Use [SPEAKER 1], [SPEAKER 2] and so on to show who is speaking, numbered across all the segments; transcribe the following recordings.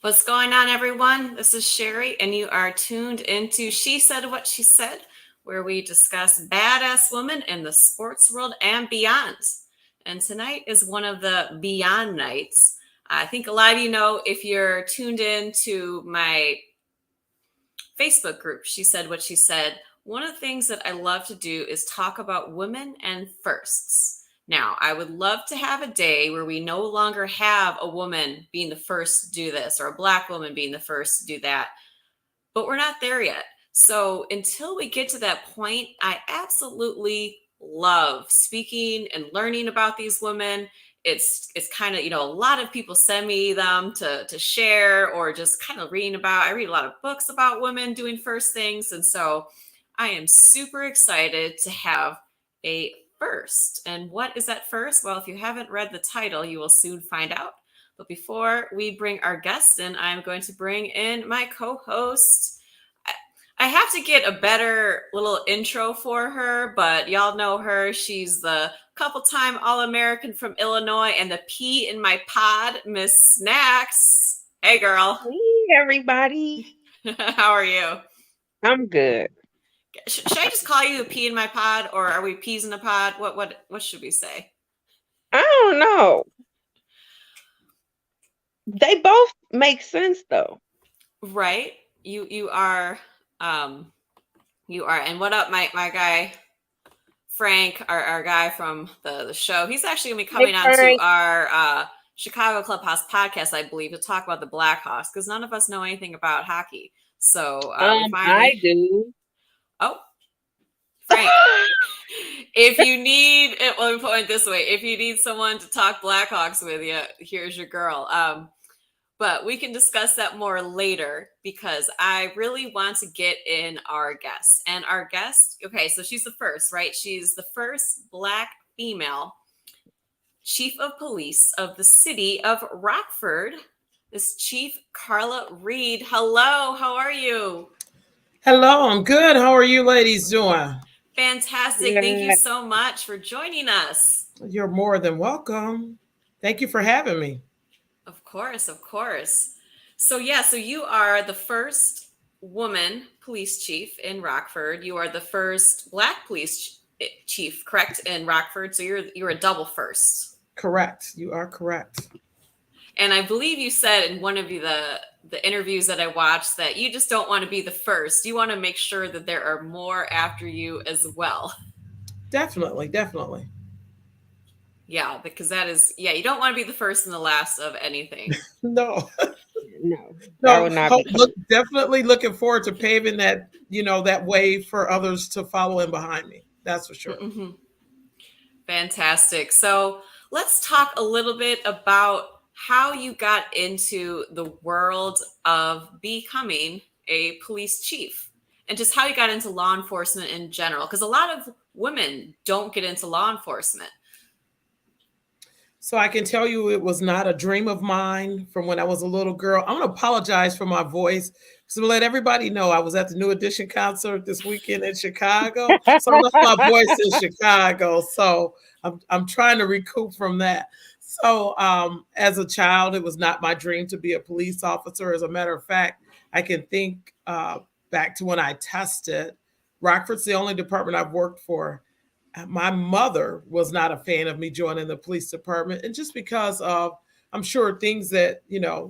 [SPEAKER 1] What's going on, everyone? This is Sherry, and you are tuned into She Said What She Said, where we discuss badass women in the sports world and beyond. And tonight is one of the Beyond nights. I think a lot of you know if you're tuned in to my Facebook group, She Said What She Said. One of the things that I love to do is talk about women and firsts. Now, I would love to have a day where we no longer have a woman being the first to do this or a Black woman being the first to do that, but we're not there yet. So until we get to that point, I absolutely love speaking and learning about these women. It's kind of, a lot of people send me them to share or just kind of reading about. I read a lot of books about women doing first things. And so I am super excited to have a first. And what is that first? Well, if you haven't read the title, you will soon find out. But before we bring our guest in, I'm going to bring in my co-host. I have to get a better little intro for her, but y'all know her. She's the couple-time All-American from Illinois and the pea in my pod, Miss Snacks. Hey, girl.
[SPEAKER 2] Hey, everybody.
[SPEAKER 1] How are you?
[SPEAKER 2] I'm good.
[SPEAKER 1] Should I just call you a pea in my pod, or are we peas in a pod? What should we say?
[SPEAKER 2] I don't know. They both make sense though.
[SPEAKER 1] Right? You are and what up, my guy Frank, our guy from the show. He's actually gonna be
[SPEAKER 2] Hey,
[SPEAKER 1] coming on to
[SPEAKER 2] Frank.
[SPEAKER 1] our Chicago Clubhouse podcast, I believe, to talk about the Blackhawks because none of us know anything about hockey. So we
[SPEAKER 2] I
[SPEAKER 1] finally
[SPEAKER 2] do.
[SPEAKER 1] oh Frank, if you need well, let me put it this way: if you need someone to talk Blackhawks with you, here's your girl. But we can discuss that more later because I really want to get in our guest. And our guest, okay, so she's the first, right? She's the first Black female chief of police of the city of Rockford. This Chief Carla Redd. Hello, how are you?
[SPEAKER 3] Hello, I'm good. How are you ladies doing?
[SPEAKER 1] Fantastic. Thank you
[SPEAKER 2] Good.
[SPEAKER 1] so much for joining us.
[SPEAKER 3] You're more than welcome. Thank you for having me.
[SPEAKER 1] Of course, of course. So yeah, so you are the first woman police chief in Rockford. You are the first Black police chief, correct, in Rockford. So you're a double first.
[SPEAKER 3] Correct. You are correct.
[SPEAKER 1] And I believe you said in one of the interviews that I watched that you just don't want to be the first. You want to make sure that there are more after you as well.
[SPEAKER 3] Definitely, definitely.
[SPEAKER 1] Yeah, because that is you don't want to be the first and the last of anything.
[SPEAKER 3] No,
[SPEAKER 2] No, that
[SPEAKER 3] no.
[SPEAKER 2] would not be cool.
[SPEAKER 3] Definitely looking forward to paving that, that way for others to follow in behind me. That's for sure.
[SPEAKER 1] Mm-hmm. Fantastic. So let's talk a little bit about how you got into the world of becoming a police chief and just how you got into law enforcement in general. Because a lot of women don't get into law enforcement.
[SPEAKER 3] So I can tell you it was not a dream of mine from when I was a little girl. I'm going to apologize for my voice. So to let everybody know, I was at the New Edition concert this weekend in Chicago. So I lost my voice in Chicago. So I'm trying to recoup from that. So as a child, it was not my dream to be a police officer. As a matter of fact, I can think back to when I tested. Rockford's the only department I've worked for. My mother was not a fan of me joining the police department, and just because of, I'm sure, things that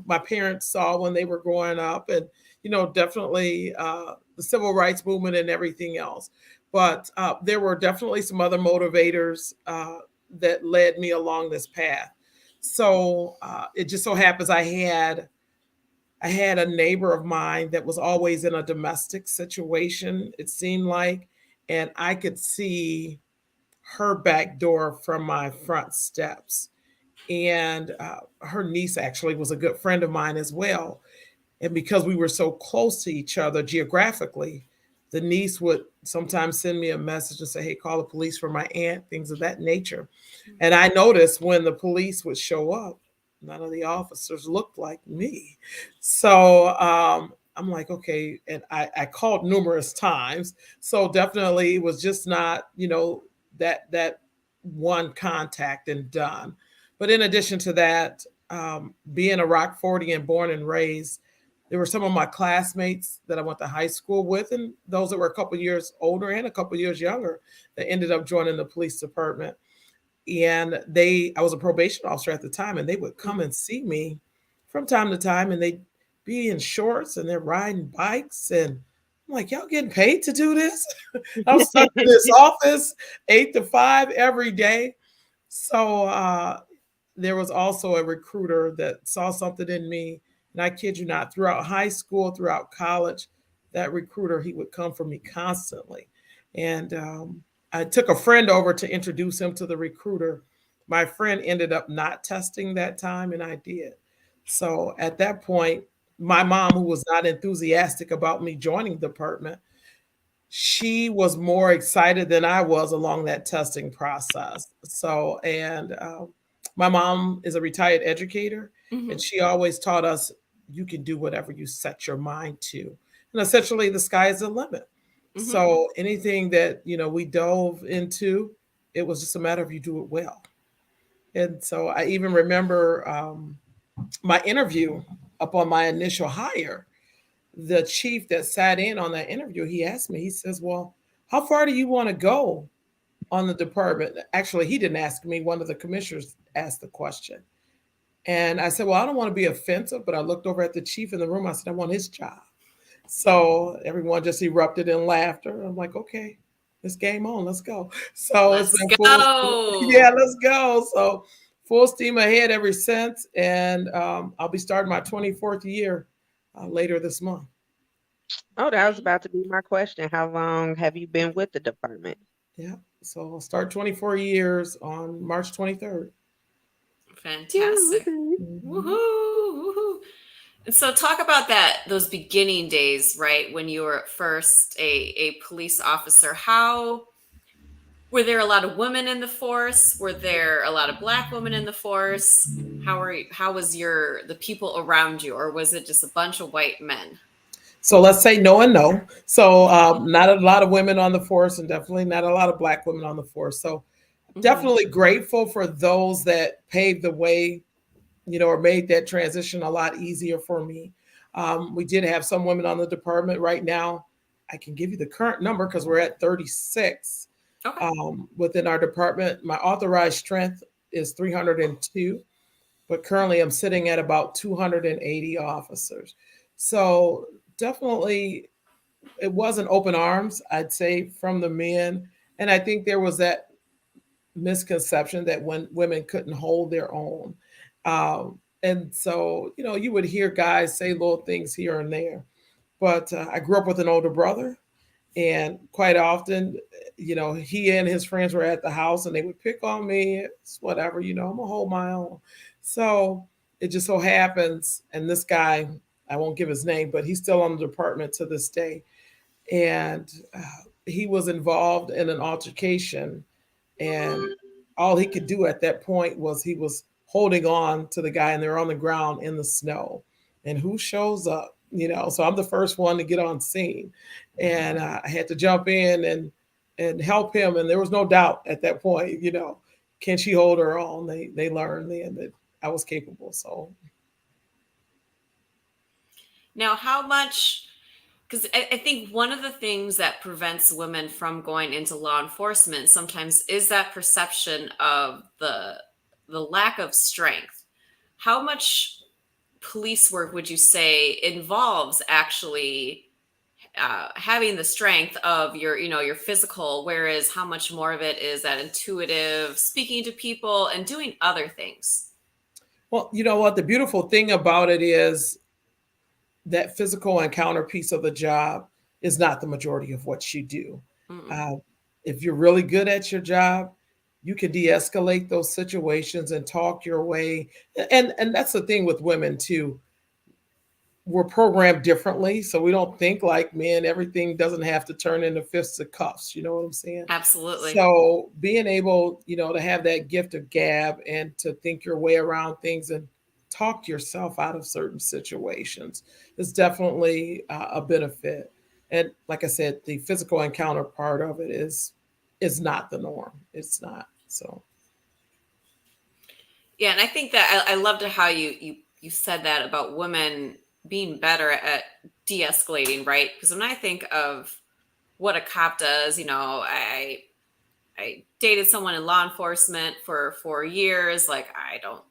[SPEAKER 3] my parents saw when they were growing up, and definitely the civil rights movement and everything else. But there were definitely some other motivators that led me along this path. So it just so happens I had a neighbor of mine that was always in a domestic situation, it seemed like, and I could see her back door from my front steps. And her niece actually was a good friend of mine as well. And because we were so close to each other geographically, the niece would sometimes send me a message and say, "Hey, call the police for my aunt," things of that nature. And I noticed when the police would show up, none of the officers looked like me. So I'm like, okay. And I called numerous times. So definitely it was just not, that one contact and done. But in addition to that, being a Rockfordian, born and raised, there were some of my classmates that I went to high school with, and those that were a couple years older and a couple years younger that ended up joining the police department. And I was a probation officer at the time, and they would come and see me from time to time, and they'd be in shorts and they're riding bikes, and I'm like, y'all getting paid to do this? I'm stuck in this office 8 to 5 every day. So there was also a recruiter that saw something in me. And I kid you not, throughout high school, throughout college, that recruiter, he would come for me constantly. And I took a friend over to introduce him to the recruiter. My friend ended up not testing that time, and I did. So at that point, my mom, who was not enthusiastic about me joining the department, she was more excited than I was along that testing process. So, and my mom is a retired educator, and
[SPEAKER 1] Mhm.
[SPEAKER 3] she always taught us you can do whatever you set your mind to. And essentially, the sky is the limit.
[SPEAKER 1] Mhm.
[SPEAKER 3] So, anything that we dove into, it was just a matter of you do it well. And so, I even remember my interview upon my initial hire. The chief that sat in on that interview, he asked me, he says, well, how far do you want to go on the department? Actually, he didn't ask me. One of the commissioners asked the question. And I said, well, I don't want to be offensive, but I looked over at the chief in the room. I said, I want his job. So everyone just erupted in laughter. I'm like, okay, it's game on. Let's go. So it's
[SPEAKER 1] Let's
[SPEAKER 3] been full.
[SPEAKER 1] go.
[SPEAKER 3] Yeah, let's go. So full steam ahead ever since. And I'll be starting my 24th year later this month.
[SPEAKER 2] Oh, that was
[SPEAKER 1] Okay.
[SPEAKER 2] about to be my question. How long have you been with the department?
[SPEAKER 3] Yeah. So I'll start 24 years on March 23rd.
[SPEAKER 2] Yeah,
[SPEAKER 1] Fantastic.
[SPEAKER 2] okay.
[SPEAKER 3] Mhm.
[SPEAKER 1] Woohoo. Woohoo. And so talk about those beginning days, right? When you were at first a police officer. How were there a lot of women in the force? Were there a lot of black women in the force? How was the people around you, or was it just a bunch of white men?
[SPEAKER 3] So let's say no and no. So
[SPEAKER 1] Okay.
[SPEAKER 3] not a lot of women on the force, and definitely not a lot of black women on the force. So
[SPEAKER 1] Hmm.
[SPEAKER 3] definitely grateful for those that paved the way, or made that transition a lot easier for me. We did have some women on the department. Right now, I can give you the current number because we're at 36
[SPEAKER 1] Okay.
[SPEAKER 3] within our department. My authorized strength is 302, but currently I'm sitting at about 280 officers. So definitely it wasn't open arms, I'd say, from the men. And I think there was that misconception that when women couldn't hold their own. And so, you would hear guys say little things here and there. But I grew up with an older brother, and quite often, he and his friends were at the house and they would pick on me. It's whatever, I'm gonna hold my own. So it just so happens, and this guy, I won't give his name, but he's still on the department to this day. And he was involved in an altercation, and all he could do at that point was he was holding on to the guy, and they're on the ground in the snow. And who shows up? So I'm the first one to get on scene, and I had to jump in and help him. And there was no doubt at that point, can she hold her own? They learned then that I was capable. So
[SPEAKER 1] Now, how much? Because I think one of the things that prevents women from going into law enforcement sometimes is that perception of the lack of strength. How much police work would you say involves actually having the strength of your physical, whereas how much more of it is that intuitive speaking to people and doing other things?
[SPEAKER 3] well, you know what? The beautiful thing about it is that physical encounter piece of the job is not the majority of what you do.
[SPEAKER 1] Mm-mm.
[SPEAKER 3] Uh, if you're really good at your job, you can de-escalate those situations and talk your way. And that's the thing with women too. We're programmed differently, so we don't think like men. Everything doesn't have to turn into fists and cuffs. You know what I'm saying?
[SPEAKER 1] Absolutely.
[SPEAKER 3] So being able, to have that gift of gab and to think your way around things and talk yourself out of certain situations is definitely a benefit. And like I said, the physical encounter part of it is not the norm. It's not. So
[SPEAKER 1] Yeah, and I think that I loved how you said that about women being better at de-escalating, right? Because when I think of what a cop does, I dated someone in law enforcement for 4 years. Like, I don't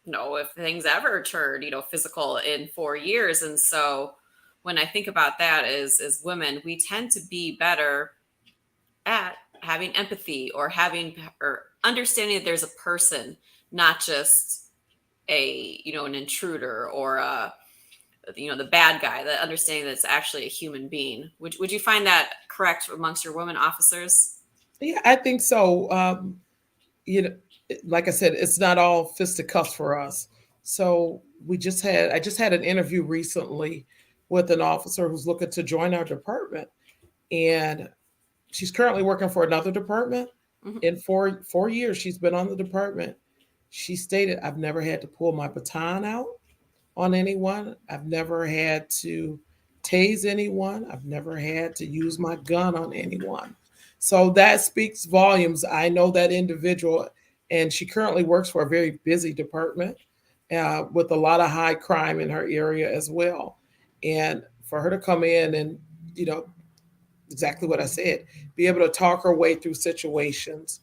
[SPEAKER 1] know if things ever turned, physical in 4 years. And so when I think about that as women, we tend to be better at having empathy or understanding that there's a person, not just an intruder or the bad guy, that understanding that it's actually a human being. Would you find that correct amongst your women officers?
[SPEAKER 3] Yeah, I think so. You know, like I said, it's not all fisticuffs for us. So I just had an interview recently with an officer who's looking to join our department, and she's currently working for another department.
[SPEAKER 1] Mhm.
[SPEAKER 3] In four years, she's been on the department. She stated, "I've never had to pull my baton out on anyone. I've never had to tase anyone. I've never had to use my gun on anyone." So that speaks volumes. I know that individual, and she currently works for a very busy department with a lot of high crime in her area as well. And for her to come in and, you know, exactly what I said, be able to talk her way through situations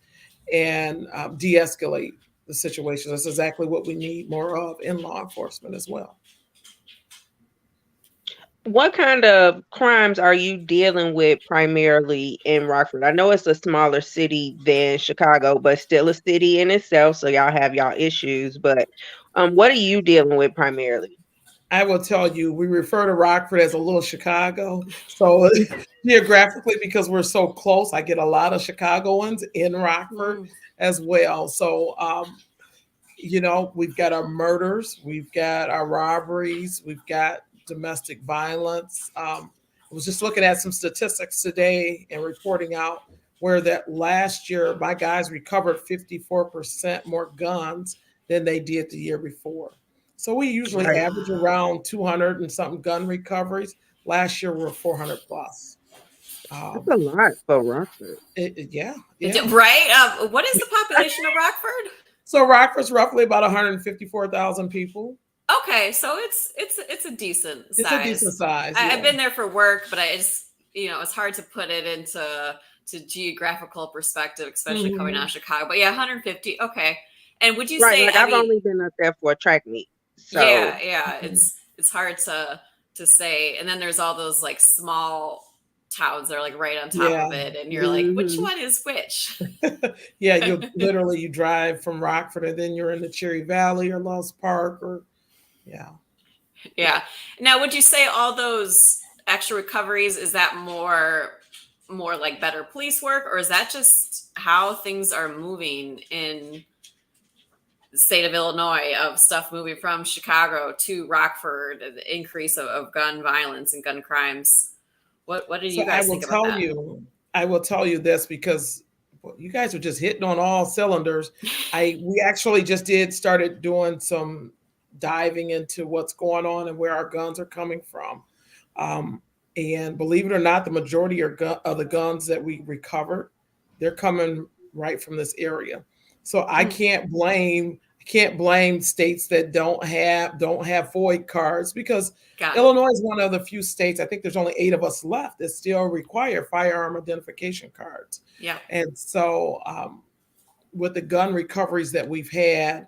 [SPEAKER 3] and de escalate the situation. That's exactly what we need more of in law enforcement as well.
[SPEAKER 2] What kind of crimes are you dealing with primarily in Rockford? I know it's a smaller city than Chicago, but still a city in itself. So y'all have y'all issues. But what are you dealing with primarily?
[SPEAKER 3] I will tell you, we refer to Rockford as a little Chicago. So geographically, because we're so close, I get a lot of Chicagoans in Rockford
[SPEAKER 1] Mm.
[SPEAKER 3] as well. So we've got our murders, we've got our robberies, we've got domestic violence. I was just looking at some statistics today and reporting out where that last year my guys recovered 54% more guns than they did the year before. So we usually
[SPEAKER 2] Right.
[SPEAKER 3] average around 200 and something gun recoveries. Last year we were 400 plus.
[SPEAKER 2] That's
[SPEAKER 3] Um,
[SPEAKER 2] a lot for Rockford.
[SPEAKER 3] yeah, yeah.
[SPEAKER 1] Right? What is the population of Rockford?
[SPEAKER 3] So Rockford's roughly about 154,000 people.
[SPEAKER 1] Okay, so it's a decent
[SPEAKER 3] It's a decent
[SPEAKER 1] size.
[SPEAKER 3] size,
[SPEAKER 1] I've
[SPEAKER 3] yeah.
[SPEAKER 1] been there for work, but I just it's hard to put it into geographical perspective, especially coming out
[SPEAKER 3] Mhm.
[SPEAKER 1] of Chicago. But yeah, 150. Okay, and would you
[SPEAKER 2] Right.
[SPEAKER 1] say?
[SPEAKER 2] Like
[SPEAKER 1] I
[SPEAKER 2] I've
[SPEAKER 1] mean,
[SPEAKER 2] only been up there for a track meet.
[SPEAKER 1] yeah,
[SPEAKER 2] So
[SPEAKER 1] yeah.
[SPEAKER 3] Mhm.
[SPEAKER 1] It's hard to say. And then there's all those like small towns that are like right on top
[SPEAKER 3] Yeah.
[SPEAKER 1] of it, and you're like, which
[SPEAKER 2] mhm.
[SPEAKER 1] one is which?
[SPEAKER 3] Yeah, you drive from Rockford and then you're in the Cherry Valley or Lost Park or yeah.
[SPEAKER 1] Yeah. Now, would you say all those extra recoveries, is that more like better police work, or is that just how things are moving in the state of Illinois, of stuff moving from Chicago to Rockford, the increase of gun violence and gun crimes? What do
[SPEAKER 3] So
[SPEAKER 1] you guys think about that?
[SPEAKER 3] I will tell you this because well, you guys are just hitting on all cylinders. We actually just started doing some diving into what's going on and where our guns are coming from. Um, and believe it or not, the majority of the guns that we recovered, they're coming right from this area. So
[SPEAKER 1] Mm,
[SPEAKER 3] I can't blame states that don't have FOID cards because
[SPEAKER 1] got it.
[SPEAKER 3] Illinois is one of the few states, I think there's only 8 of us left that still require firearm identification cards.
[SPEAKER 1] Yeah.
[SPEAKER 3] And so with the gun recoveries that we've had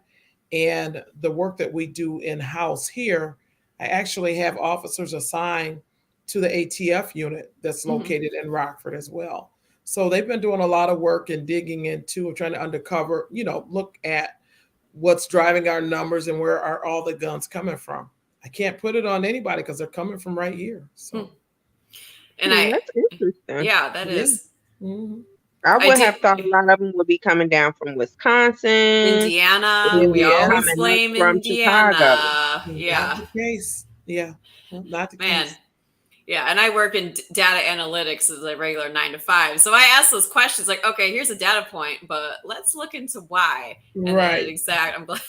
[SPEAKER 3] and the work that we do in-house here, I actually have officers assigned to the ATF unit that's
[SPEAKER 1] Mhm.
[SPEAKER 3] located in Rockford as well. So they've been doing a lot of work and digging into trying to undercover, look at what's driving our numbers and where are all the guns coming from. I can't put it on anybody because they're coming from right here.
[SPEAKER 1] Hmm.
[SPEAKER 3] So
[SPEAKER 1] And
[SPEAKER 2] That's interesting.
[SPEAKER 1] yeah, that
[SPEAKER 3] yeah.
[SPEAKER 1] is.
[SPEAKER 3] Mhm.
[SPEAKER 2] I
[SPEAKER 1] I
[SPEAKER 2] would
[SPEAKER 1] do.
[SPEAKER 2] have thought a lot of them would be coming down from Wisconsin
[SPEAKER 1] Indiana, we
[SPEAKER 2] or
[SPEAKER 3] Indiana,
[SPEAKER 1] always
[SPEAKER 2] coming up
[SPEAKER 1] blame
[SPEAKER 2] from Chicago.
[SPEAKER 1] Indiana.
[SPEAKER 3] not
[SPEAKER 1] Yeah,
[SPEAKER 3] the case. Yeah, not the
[SPEAKER 1] man.
[SPEAKER 3] case.
[SPEAKER 1] Yeah, and I work in data analytics as a regular 9 to 5. So I ask those questions like, okay, here's a data point, but let's look into why. And then
[SPEAKER 3] Right.
[SPEAKER 1] I'm glad,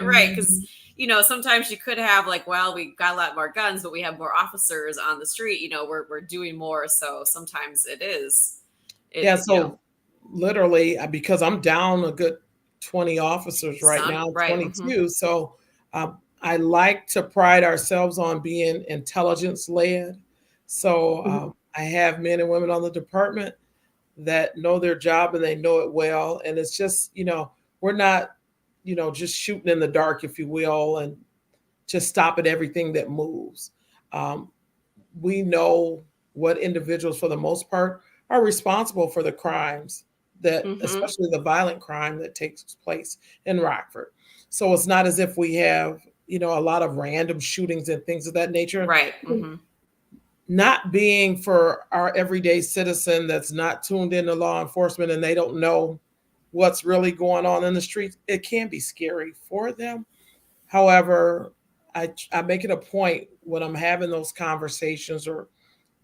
[SPEAKER 1] right? Because
[SPEAKER 3] Mhm.
[SPEAKER 1] sometimes you could have like, well, we got a lot more guns, but we have more officers on the street. We're doing more, so sometimes it is.
[SPEAKER 3] Yeah, so literally because I'm down a good 20 officers right now,
[SPEAKER 1] Right.
[SPEAKER 3] 22. So I like to pride ourselves on being intelligence led. So I have men and women on the department that know their job and they know it well. And it's just, we're not, just shooting in the dark, if you will, and just stopping everything that moves. Um, we know what individuals, for the most part, are responsible for the crimes that, especially the violent crime that takes place in Rockford. So it's not as if we have, a lot of random shootings and things of that nature.
[SPEAKER 1] Right.
[SPEAKER 3] Not being for our everyday citizen that's not tuned into law enforcement and they don't know what's really going on in the streets, it can be scary for them. However, I make it a point when I'm having those conversations or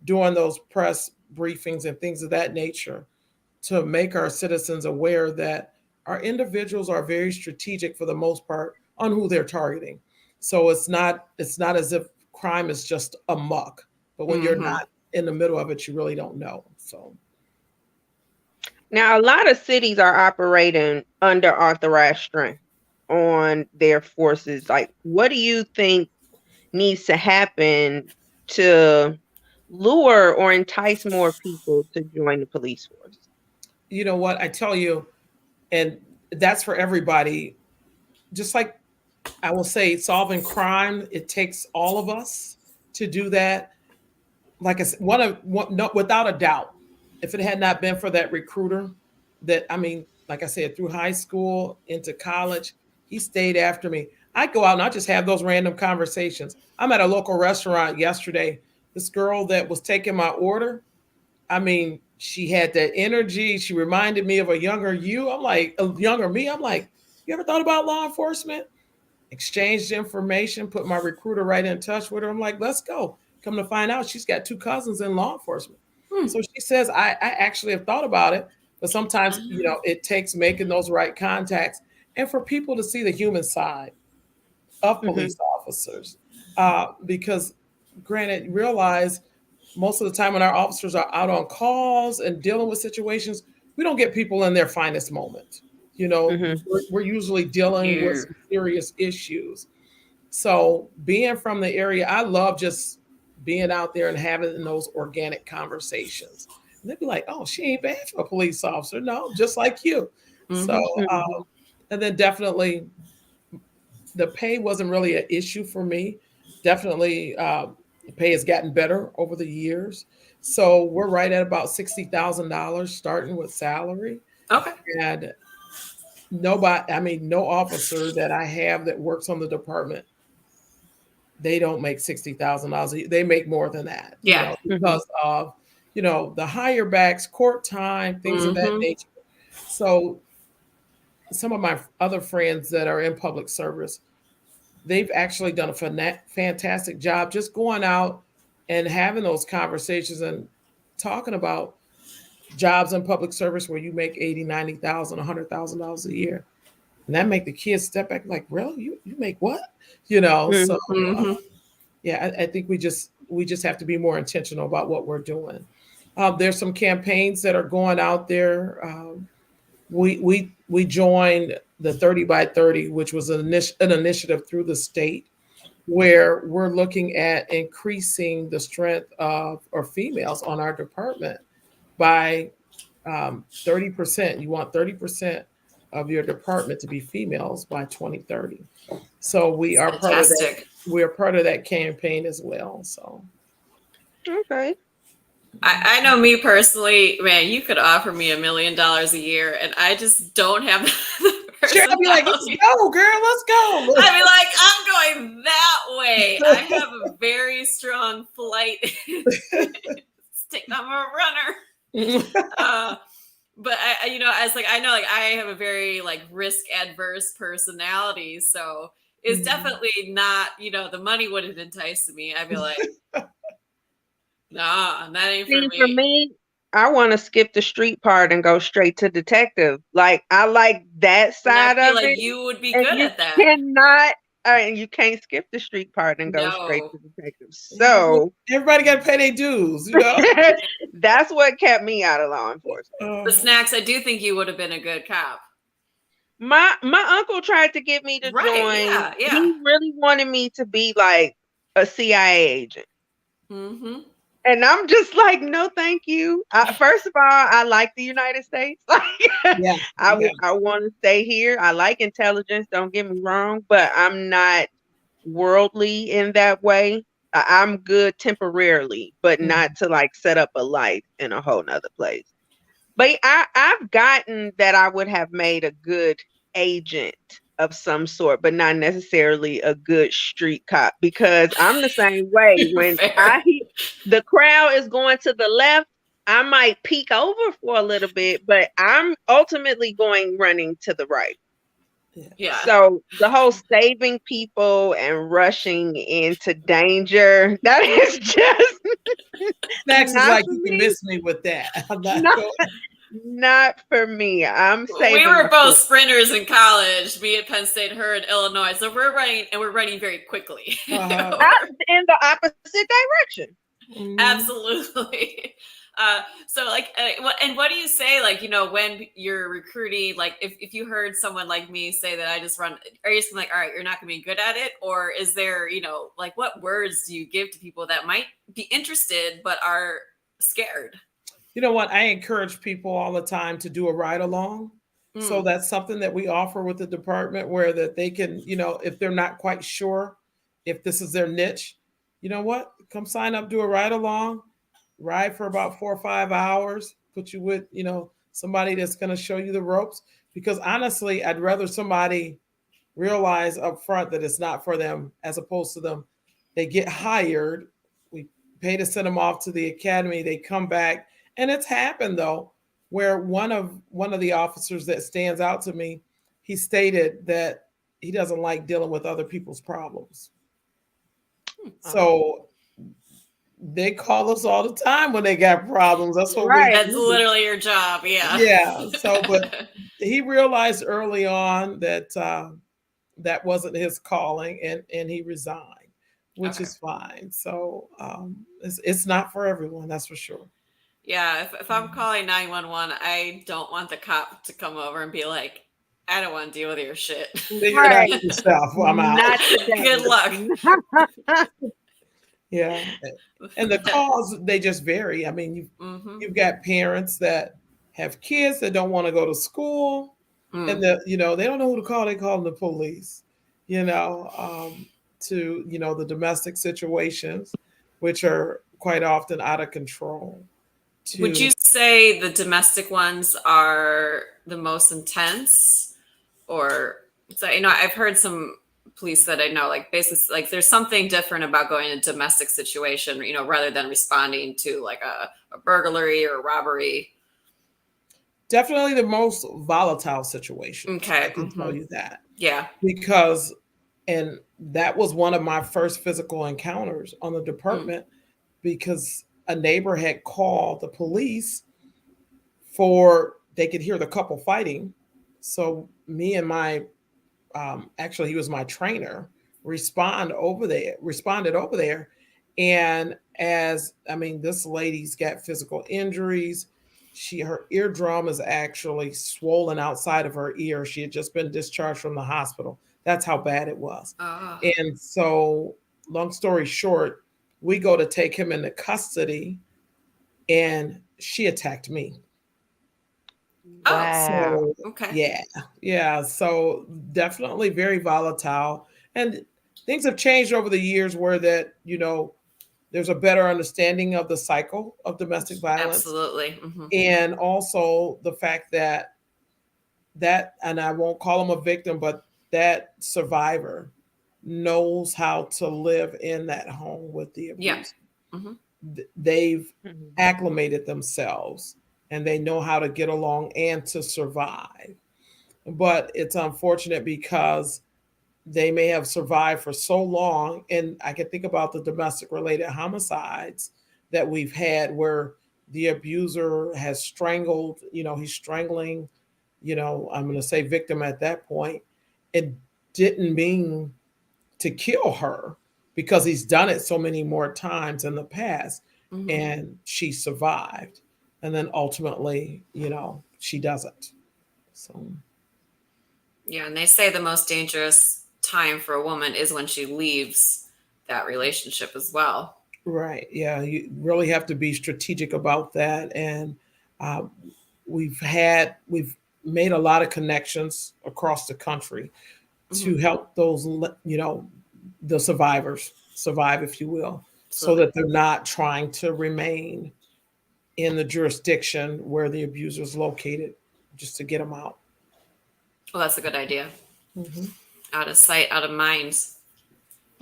[SPEAKER 3] doing those press briefings and things of that nature to make our citizens aware that our individuals are very strategic for the most part on who they're targeting. So it's not as if crime is just amok, but when you're not in the middle of it, you really don't know. So
[SPEAKER 2] Now, a lot of cities are operating under authorized strength on their forces. Like, what do you think needs to happen to lure or entice more people to join the police force?
[SPEAKER 3] you know what I tell you, and that's for everybody. Just like I will say, solving crime, it takes all of us to do that. Like I said, no, without a doubt, if it had not been for that recruiter, like I said, through high school into college, he stayed after me. I go out and I just have those random conversations. I'm at a local restaurant yesterday. This girl that was taking my order, she had that energy. She reminded me of a younger you. A younger me. I'm like, you ever thought about law enforcement? Exchanged information, put my recruiter right in touch with her. I'm like, let's go. Come to find out, she's got two cousins in law enforcement. So she says, I actually have thought about it, but sometimes, it takes making those right contacts and for people to see the human side of police officers. Because granted, realize most of the time when our officers are out on calls and dealing with situations, we don't get people in their finest moment. We're usually dealing with some serious issues. So being from the area, I love just being out there and having those organic conversations. And they'd be like, oh, she ain't bad for a police officer. No, just like you. So, and then definitely the pay wasn't really an issue for me. Definitely the pay has gotten better over the years. So we're right at about $60,000 starting with salary.
[SPEAKER 1] Okay.
[SPEAKER 3] And no officer that I have that works on the department, they don't make $60,000. They make more than that.
[SPEAKER 1] Yeah.
[SPEAKER 3] Because of, the higher backs, court time, things of that nature. So some of my other friends that are in public service, they've actually done a fantastic job just going out and having those conversations and talking about jobs in public service where you make $80,000, $90,000, $100,000 a year. And that make the kids step back like, really? You make what? So yeah, I think we just have to be more intentional about what we're doing. There's some campaigns that are going out there. We joined the 30 by 30, which was an initiative through the state where we're looking at increasing the strength of or females on our department by 30%. You want 30% of your department to be females by 2030. So we are part of that. We're part of that campaign as well. So
[SPEAKER 2] okay.
[SPEAKER 1] I know me personally, man, you could offer me $1 million a year and I just don't have the
[SPEAKER 3] sure, I'd be like, let's go, girl, let's go.
[SPEAKER 1] I'd be like, I'm going that way. I have a very strong flight instinct. I'm a runner. But I have a very risk adverse personality. So it's definitely not, the money wouldn't entice me. I'd be like, nah, that ain't for me.
[SPEAKER 2] For me, I want to skip the street part and go straight to detective. Like, I like that side of it.
[SPEAKER 1] You would be good at that.
[SPEAKER 2] You can't skip the street part and go straight to detective.
[SPEAKER 3] So everybody got to pay their dues,
[SPEAKER 2] That's what kept me out of law enforcement.
[SPEAKER 1] But Snacks, I do think you would have been a good cop.
[SPEAKER 2] My uncle tried to get me to
[SPEAKER 1] Right.
[SPEAKER 2] join.
[SPEAKER 1] Yeah. Yeah.
[SPEAKER 2] He really wanted me to be like a CIA agent.
[SPEAKER 1] Mm-hmm.
[SPEAKER 2] And I'm just like, no, thank you. First of all, I like the United States. Like,
[SPEAKER 3] Yeah, yeah.
[SPEAKER 2] I want to stay here. I like intelligence. Don't get me wrong, but I'm not worldly in that way. I'm good temporarily, but not
[SPEAKER 3] Mhm.
[SPEAKER 2] to like set up a life in a whole nother place. But I've gotten that I would have made a good agent of some sort, but not necessarily a good street cop because I'm the same way. When
[SPEAKER 1] Fair.
[SPEAKER 2] the crowd is going to the left, I might peek over for a little bit, but I'm ultimately going running to the right.
[SPEAKER 3] Yeah.
[SPEAKER 1] Yeah.
[SPEAKER 2] So the whole saving people and rushing into danger, that is just
[SPEAKER 3] Snacks is
[SPEAKER 2] not
[SPEAKER 3] like,
[SPEAKER 2] for
[SPEAKER 3] you can
[SPEAKER 2] me.
[SPEAKER 3] miss me with that. I'm not
[SPEAKER 2] Not,
[SPEAKER 3] going.
[SPEAKER 2] not for me. I'm
[SPEAKER 1] We
[SPEAKER 2] saving
[SPEAKER 1] were
[SPEAKER 2] my
[SPEAKER 1] both
[SPEAKER 2] foot.
[SPEAKER 1] sprinters in college, me at Penn State, her in Illinois. So we're running very quickly.
[SPEAKER 3] Uh-huh.
[SPEAKER 2] In the opposite direction.
[SPEAKER 3] Mhm.
[SPEAKER 1] Absolutely. So like, and what do you say, like, when you're recruiting, like if you heard someone like me say that I just run, are you just like, all right, you're not going to be good at it? Or is there, like what words do you give to people that might be interested, but are scared?
[SPEAKER 3] You know what? I encourage people all the time to do a ride along. So
[SPEAKER 1] Mm,
[SPEAKER 3] that's something that we offer with the department where that they can, if they're not quite sure if this is their niche, you know what? Come sign up, do a ride along, ride for about 4 or 5 hours, put you with, somebody that's going to show you the ropes. Because honestly, I'd rather somebody realize up front that it's not for them as opposed to them. They get hired, we pay to send them off to the academy, they come back, and it's happened though, where one of the officers that stands out to me, he stated that he doesn't like dealing with other people's problems.
[SPEAKER 2] Oh,
[SPEAKER 3] So they call us all the time when they got problems. That's what we
[SPEAKER 2] right.
[SPEAKER 1] that's
[SPEAKER 3] do.
[SPEAKER 1] literally your job. Yeah.
[SPEAKER 3] Yeah. So, but he realized early on that that wasn't his calling, and he resigned, which
[SPEAKER 1] Okay.
[SPEAKER 3] is fine. So it's not for everyone, that's for sure.
[SPEAKER 1] Yeah, if I'm calling 911, I don't want the cop to come over and be like, I don't want to deal with your shit.
[SPEAKER 3] Figure it out
[SPEAKER 2] Right.
[SPEAKER 3] yourself. I'm out.
[SPEAKER 2] Not
[SPEAKER 1] Good luck.
[SPEAKER 2] today.
[SPEAKER 3] Yeah, and the calls, they just vary. I mean,
[SPEAKER 1] Hmm.
[SPEAKER 3] you've got parents that have kids that don't want to go to school, and
[SPEAKER 1] Mm.
[SPEAKER 3] they don't know who to call. They call the police. You know, to the domestic situations, which are quite often out of control.
[SPEAKER 1] Would
[SPEAKER 3] To
[SPEAKER 1] you say the domestic ones are the most intense? Or, so, I've heard some police that I know, like, basically, like, there's something different about going in a domestic situation, rather than responding to like a burglary or a robbery.
[SPEAKER 3] Definitely the most volatile situations. I
[SPEAKER 1] Okay.
[SPEAKER 3] can tell
[SPEAKER 1] Hmm.
[SPEAKER 3] you that
[SPEAKER 1] Yeah.
[SPEAKER 3] because, and that was one of my first physical encounters on the
[SPEAKER 1] Mm.
[SPEAKER 3] department because a neighbor had called the police for, they could hear the couple fighting. So me and my, actually he was my trainer, responded over there. And as, I mean, this lady's got physical injuries. Her eardrum is actually swollen outside of her ear. She had just been discharged from the hospital. That's how bad it was.
[SPEAKER 1] Oh.
[SPEAKER 3] And so, long story short, we go to take him into custody, and she attacked me.
[SPEAKER 1] Oh.
[SPEAKER 2] Wow.
[SPEAKER 3] So
[SPEAKER 1] Okay.
[SPEAKER 3] yeah, yeah. So definitely very volatile, and things have changed over the years where that there's a better understanding of the cycle of domestic violence,
[SPEAKER 1] Absolutely. Hmm.
[SPEAKER 3] and also the fact that, and I won't call him a victim, but that survivor knows how to live in that home with the
[SPEAKER 1] Yeah.
[SPEAKER 3] abuse.
[SPEAKER 1] Hmm.
[SPEAKER 3] They've
[SPEAKER 2] Mhm.
[SPEAKER 3] acclimated themselves, and they know how to get along and to survive. But it's unfortunate because they may have survived for so long. And I can think about the domestic related homicides that we've had where the abuser has strangled, he's strangling, I'm going to say victim at that point. It didn't mean to kill her because he's done it so many more times in the past,
[SPEAKER 1] Hmm.
[SPEAKER 3] and she survived. And then ultimately, she doesn't. So
[SPEAKER 1] Yeah, and they say the most dangerous time for a woman is when she leaves that relationship as well.
[SPEAKER 3] Right. Yeah. You really have to be strategic about that. And uh, we've made a lot of connections across the country to
[SPEAKER 1] Mhm.
[SPEAKER 3] help those, the survivors survive, if you will, so
[SPEAKER 1] Absolutely.
[SPEAKER 3] that they're not trying to remain in the jurisdiction where the abuser is located, just to get them out.
[SPEAKER 1] Well, that's a good idea.
[SPEAKER 3] Mhm.
[SPEAKER 1] Out of sight, out of mind.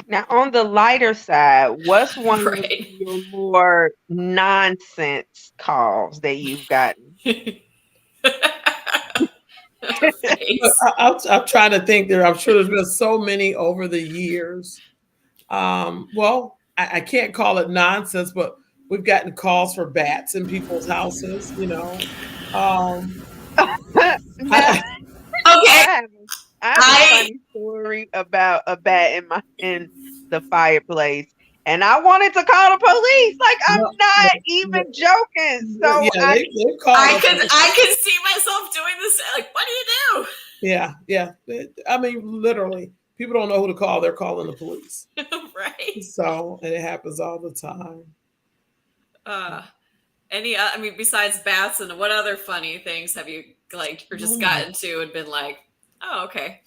[SPEAKER 2] Now, on the lighter side, what's one of
[SPEAKER 1] Right.
[SPEAKER 2] your more nonsense calls that you've gotten?
[SPEAKER 1] Her
[SPEAKER 3] But
[SPEAKER 1] face.
[SPEAKER 3] I'm trying to think there. I'm sure there's been so many over the years. Well, I can't call it nonsense, but we've gotten calls for bats in people's houses. Um,
[SPEAKER 2] Now,
[SPEAKER 3] I,
[SPEAKER 1] Okay.
[SPEAKER 2] I have I have a
[SPEAKER 1] I
[SPEAKER 2] funny story about a bat in the fireplace, and I wanted to call the police. Like, I'm
[SPEAKER 3] no,
[SPEAKER 2] not
[SPEAKER 3] no,
[SPEAKER 2] even
[SPEAKER 3] no,
[SPEAKER 2] joking. So
[SPEAKER 3] yeah,
[SPEAKER 2] I
[SPEAKER 3] they've called
[SPEAKER 1] I
[SPEAKER 3] us.
[SPEAKER 1] could I could see myself doing this. Like, what do you
[SPEAKER 3] Yeah, yeah. I mean, literally, people don't know who to call. They're calling the police.
[SPEAKER 1] do? Right.
[SPEAKER 3] So, and it happens all the time.
[SPEAKER 1] Uh any I mean, besides bats, and what other funny things have you like or
[SPEAKER 3] Oh
[SPEAKER 1] just
[SPEAKER 3] my,
[SPEAKER 1] gotten to and been like, oh, okay.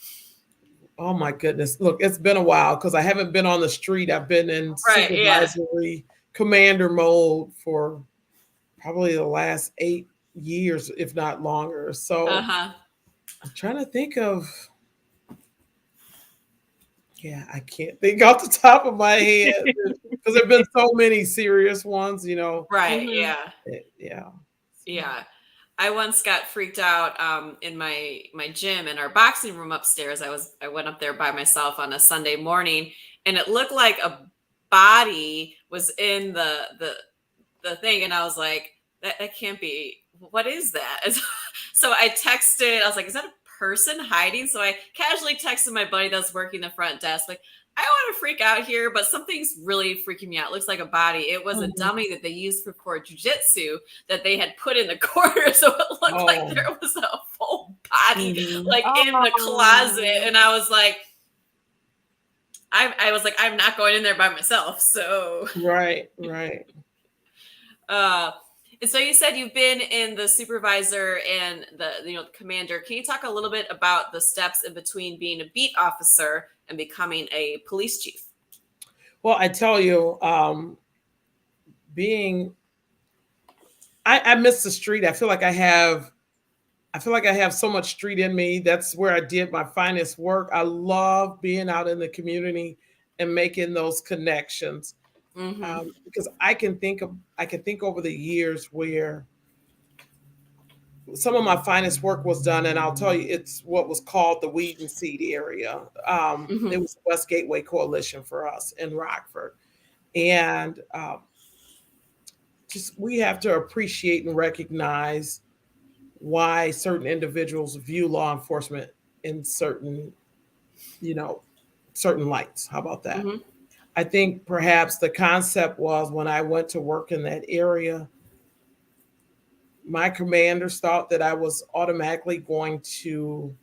[SPEAKER 3] oh my goodness. Look, it's been a while because I haven't been on the street. I've been in
[SPEAKER 1] Right, yeah.
[SPEAKER 3] supervisory commander mode for probably the last 8 years, if not longer. So
[SPEAKER 1] Uh-huh.
[SPEAKER 3] I'm trying to think of, yeah, I can't think off the top of my head because there have been so many serious ones.
[SPEAKER 1] Right,
[SPEAKER 2] Mhm.
[SPEAKER 1] yeah.
[SPEAKER 3] Yeah. So,
[SPEAKER 1] Yeah. I once got freaked out in my gym in our boxing room upstairs. I went up there by myself on a Sunday morning, and it looked like a body was in the thing, and I was like, that can't be. What is that? So I texted. I was like, is that a person hiding? So I casually texted my buddy that's working the front desk, like, I don't want to freak out here, but something's really freaking me out. It looks like a body. It was a
[SPEAKER 3] mhm.
[SPEAKER 1] dummy that they used for jujitsu that they had put in the corner, so it looked like
[SPEAKER 3] Oh,
[SPEAKER 1] there was a full body
[SPEAKER 3] mhm.
[SPEAKER 1] like in the closet,
[SPEAKER 2] Oh,
[SPEAKER 1] and I was like, I was like, I'm not going in there by myself. So
[SPEAKER 3] Right, right.
[SPEAKER 1] uh and so you said you've been in the supervisor and the commander. Can you talk a little bit about the steps in between being a beat officer and becoming a police chief?
[SPEAKER 3] Well, I tell you, being I miss the street. I feel like I have so much street in me. That's where I did my finest work. I love being out in the community and making those connections.
[SPEAKER 1] Mm-hmm.
[SPEAKER 3] Because I can think over the years where some of my finest work was done, and I'll tell you, it's what was called the weed and seed area. It
[SPEAKER 1] Mm-hmm.
[SPEAKER 3] was the West Gateway Coalition for us in Rockford, and just we have to appreciate and recognize why certain individuals view law enforcement in you know, certain lights. How about that?
[SPEAKER 1] Mm-hmm.
[SPEAKER 3] I think perhaps the concept was when I went to work in that area, my commanders thought that I was automatically going to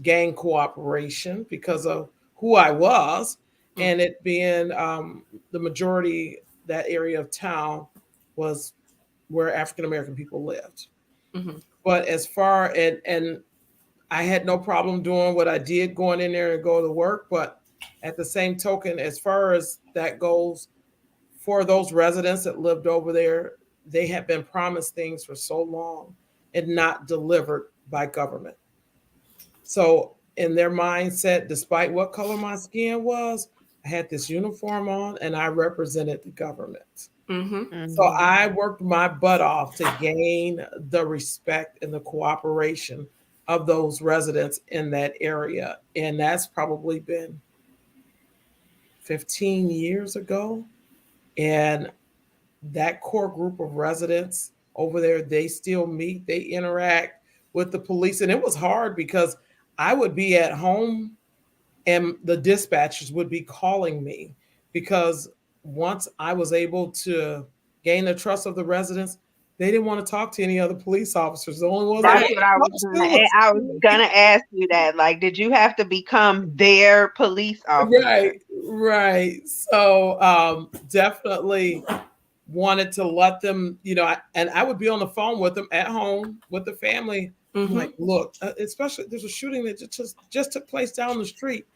[SPEAKER 3] gain cooperation because of who I was, and it being the majority that area of town was where African American people lived.
[SPEAKER 1] Mm-hmm.
[SPEAKER 3] But as far and I had no problem doing what I did, going in there and go to work. But at the same token, as far as that goes, for those residents that lived over there, they had been promised things for so long and not delivered by government. So, in their mindset, despite what color my skin was, I had this uniform on and I represented the government.
[SPEAKER 1] Mm-hmm.
[SPEAKER 3] So
[SPEAKER 2] mhm.
[SPEAKER 3] I worked my butt off to gain the respect and the cooperation of those residents in that area. And that's probably been 15 years ago. And that core group of residents over there, they still meet, they interact with the police. And it was hard because I would be at home and the dispatchers would be calling me because once I was able to gain the trust of the residents, they didn't want to talk to any other police officers. The only ones
[SPEAKER 2] That's
[SPEAKER 3] they
[SPEAKER 2] what I was
[SPEAKER 3] wanted to
[SPEAKER 2] gonna.
[SPEAKER 3] talk to
[SPEAKER 2] I was gonna ask you that. Like, did you have to become their police officer?
[SPEAKER 3] Right, right. So definitely wanted to let them, and I would be on the phone with them at home with the family. I'm like, look, especially there's a shooting that just took place down the street.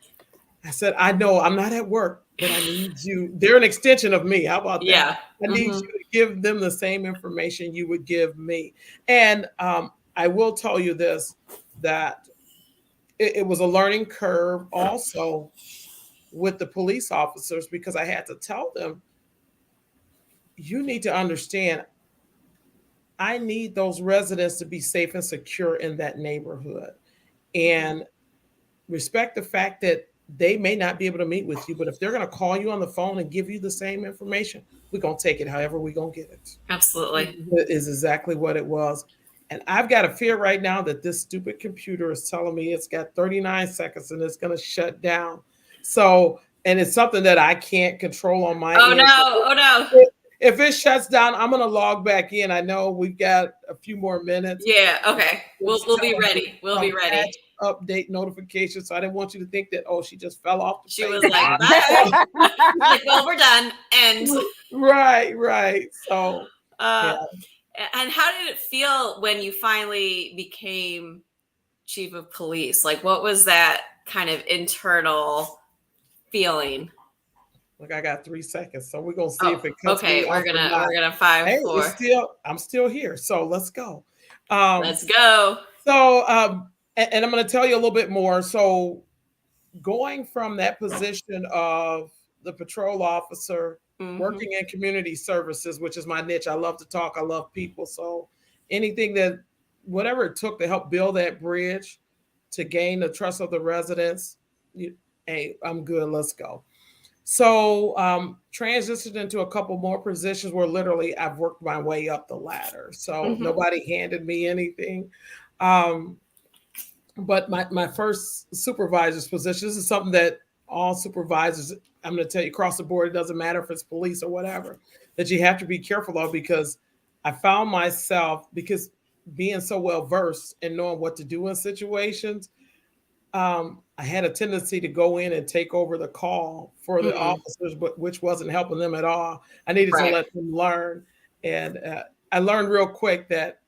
[SPEAKER 3] I said, I know I'm not at work, but I need you. They're an extension of me. How about that?
[SPEAKER 1] Yeah.
[SPEAKER 3] I need you to give them the same information you would give me. And I will tell you this, that it was a learning curve also with the police officers, because I had to tell them, you need to understand, I need those residents to be safe and secure in that neighborhood. And respect the fact that they may not be able to meet with you, but if they're going to call you on the phone and give you the same information, we're going to take it however we're going to get it.
[SPEAKER 1] Absolutely.
[SPEAKER 3] It is exactly what it was. And I've got a fear right now that this stupid computer is telling me it's got 39 seconds and it's going to shut down. So, and it's something that I can't control on my end.
[SPEAKER 1] Oh no.
[SPEAKER 3] If it shuts down, I'm going to log back in. I know we've got a few more minutes.
[SPEAKER 1] Yeah. Okay. We'll be ready. We'll be ready.
[SPEAKER 3] Update notifications. So I didn't want you to think that, oh, she just fell off the
[SPEAKER 1] She
[SPEAKER 3] page.
[SPEAKER 1] was like, bye. Like, well, we're done. And
[SPEAKER 3] right. So
[SPEAKER 1] and how did it feel when you finally became chief of police? Like, what was that kind of internal feeling?
[SPEAKER 3] Look, I got 3 seconds, so we're gonna see if it cuts
[SPEAKER 1] okay,
[SPEAKER 3] me
[SPEAKER 1] we're
[SPEAKER 3] off or
[SPEAKER 1] gonna
[SPEAKER 3] not.
[SPEAKER 1] 5,
[SPEAKER 3] Hey,
[SPEAKER 1] 4.
[SPEAKER 3] I'm still here, so let's go.
[SPEAKER 1] Let's go.
[SPEAKER 3] So, and I'm going to tell you a little bit more. So, going from that position of the patrol officer, working in community services, which is my niche. I love to talk. I love people. So, whatever it took to help build that bridge to gain the trust of the residents, hey, I'm good. Let's go. So transitioned into a couple more positions where literally I've worked my way up the ladder. So nobody handed me anything. But my first supervisor's position, this is something that all supervisors, I'm going to tell you across the board, it doesn't matter if it's police or whatever, that you have to be careful of, because I found myself, because being so well versed and knowing what to do in situations, I had a tendency to go in and take over the call for the officers, but which wasn't helping them at all. I needed to let them learn. And I learned real quick that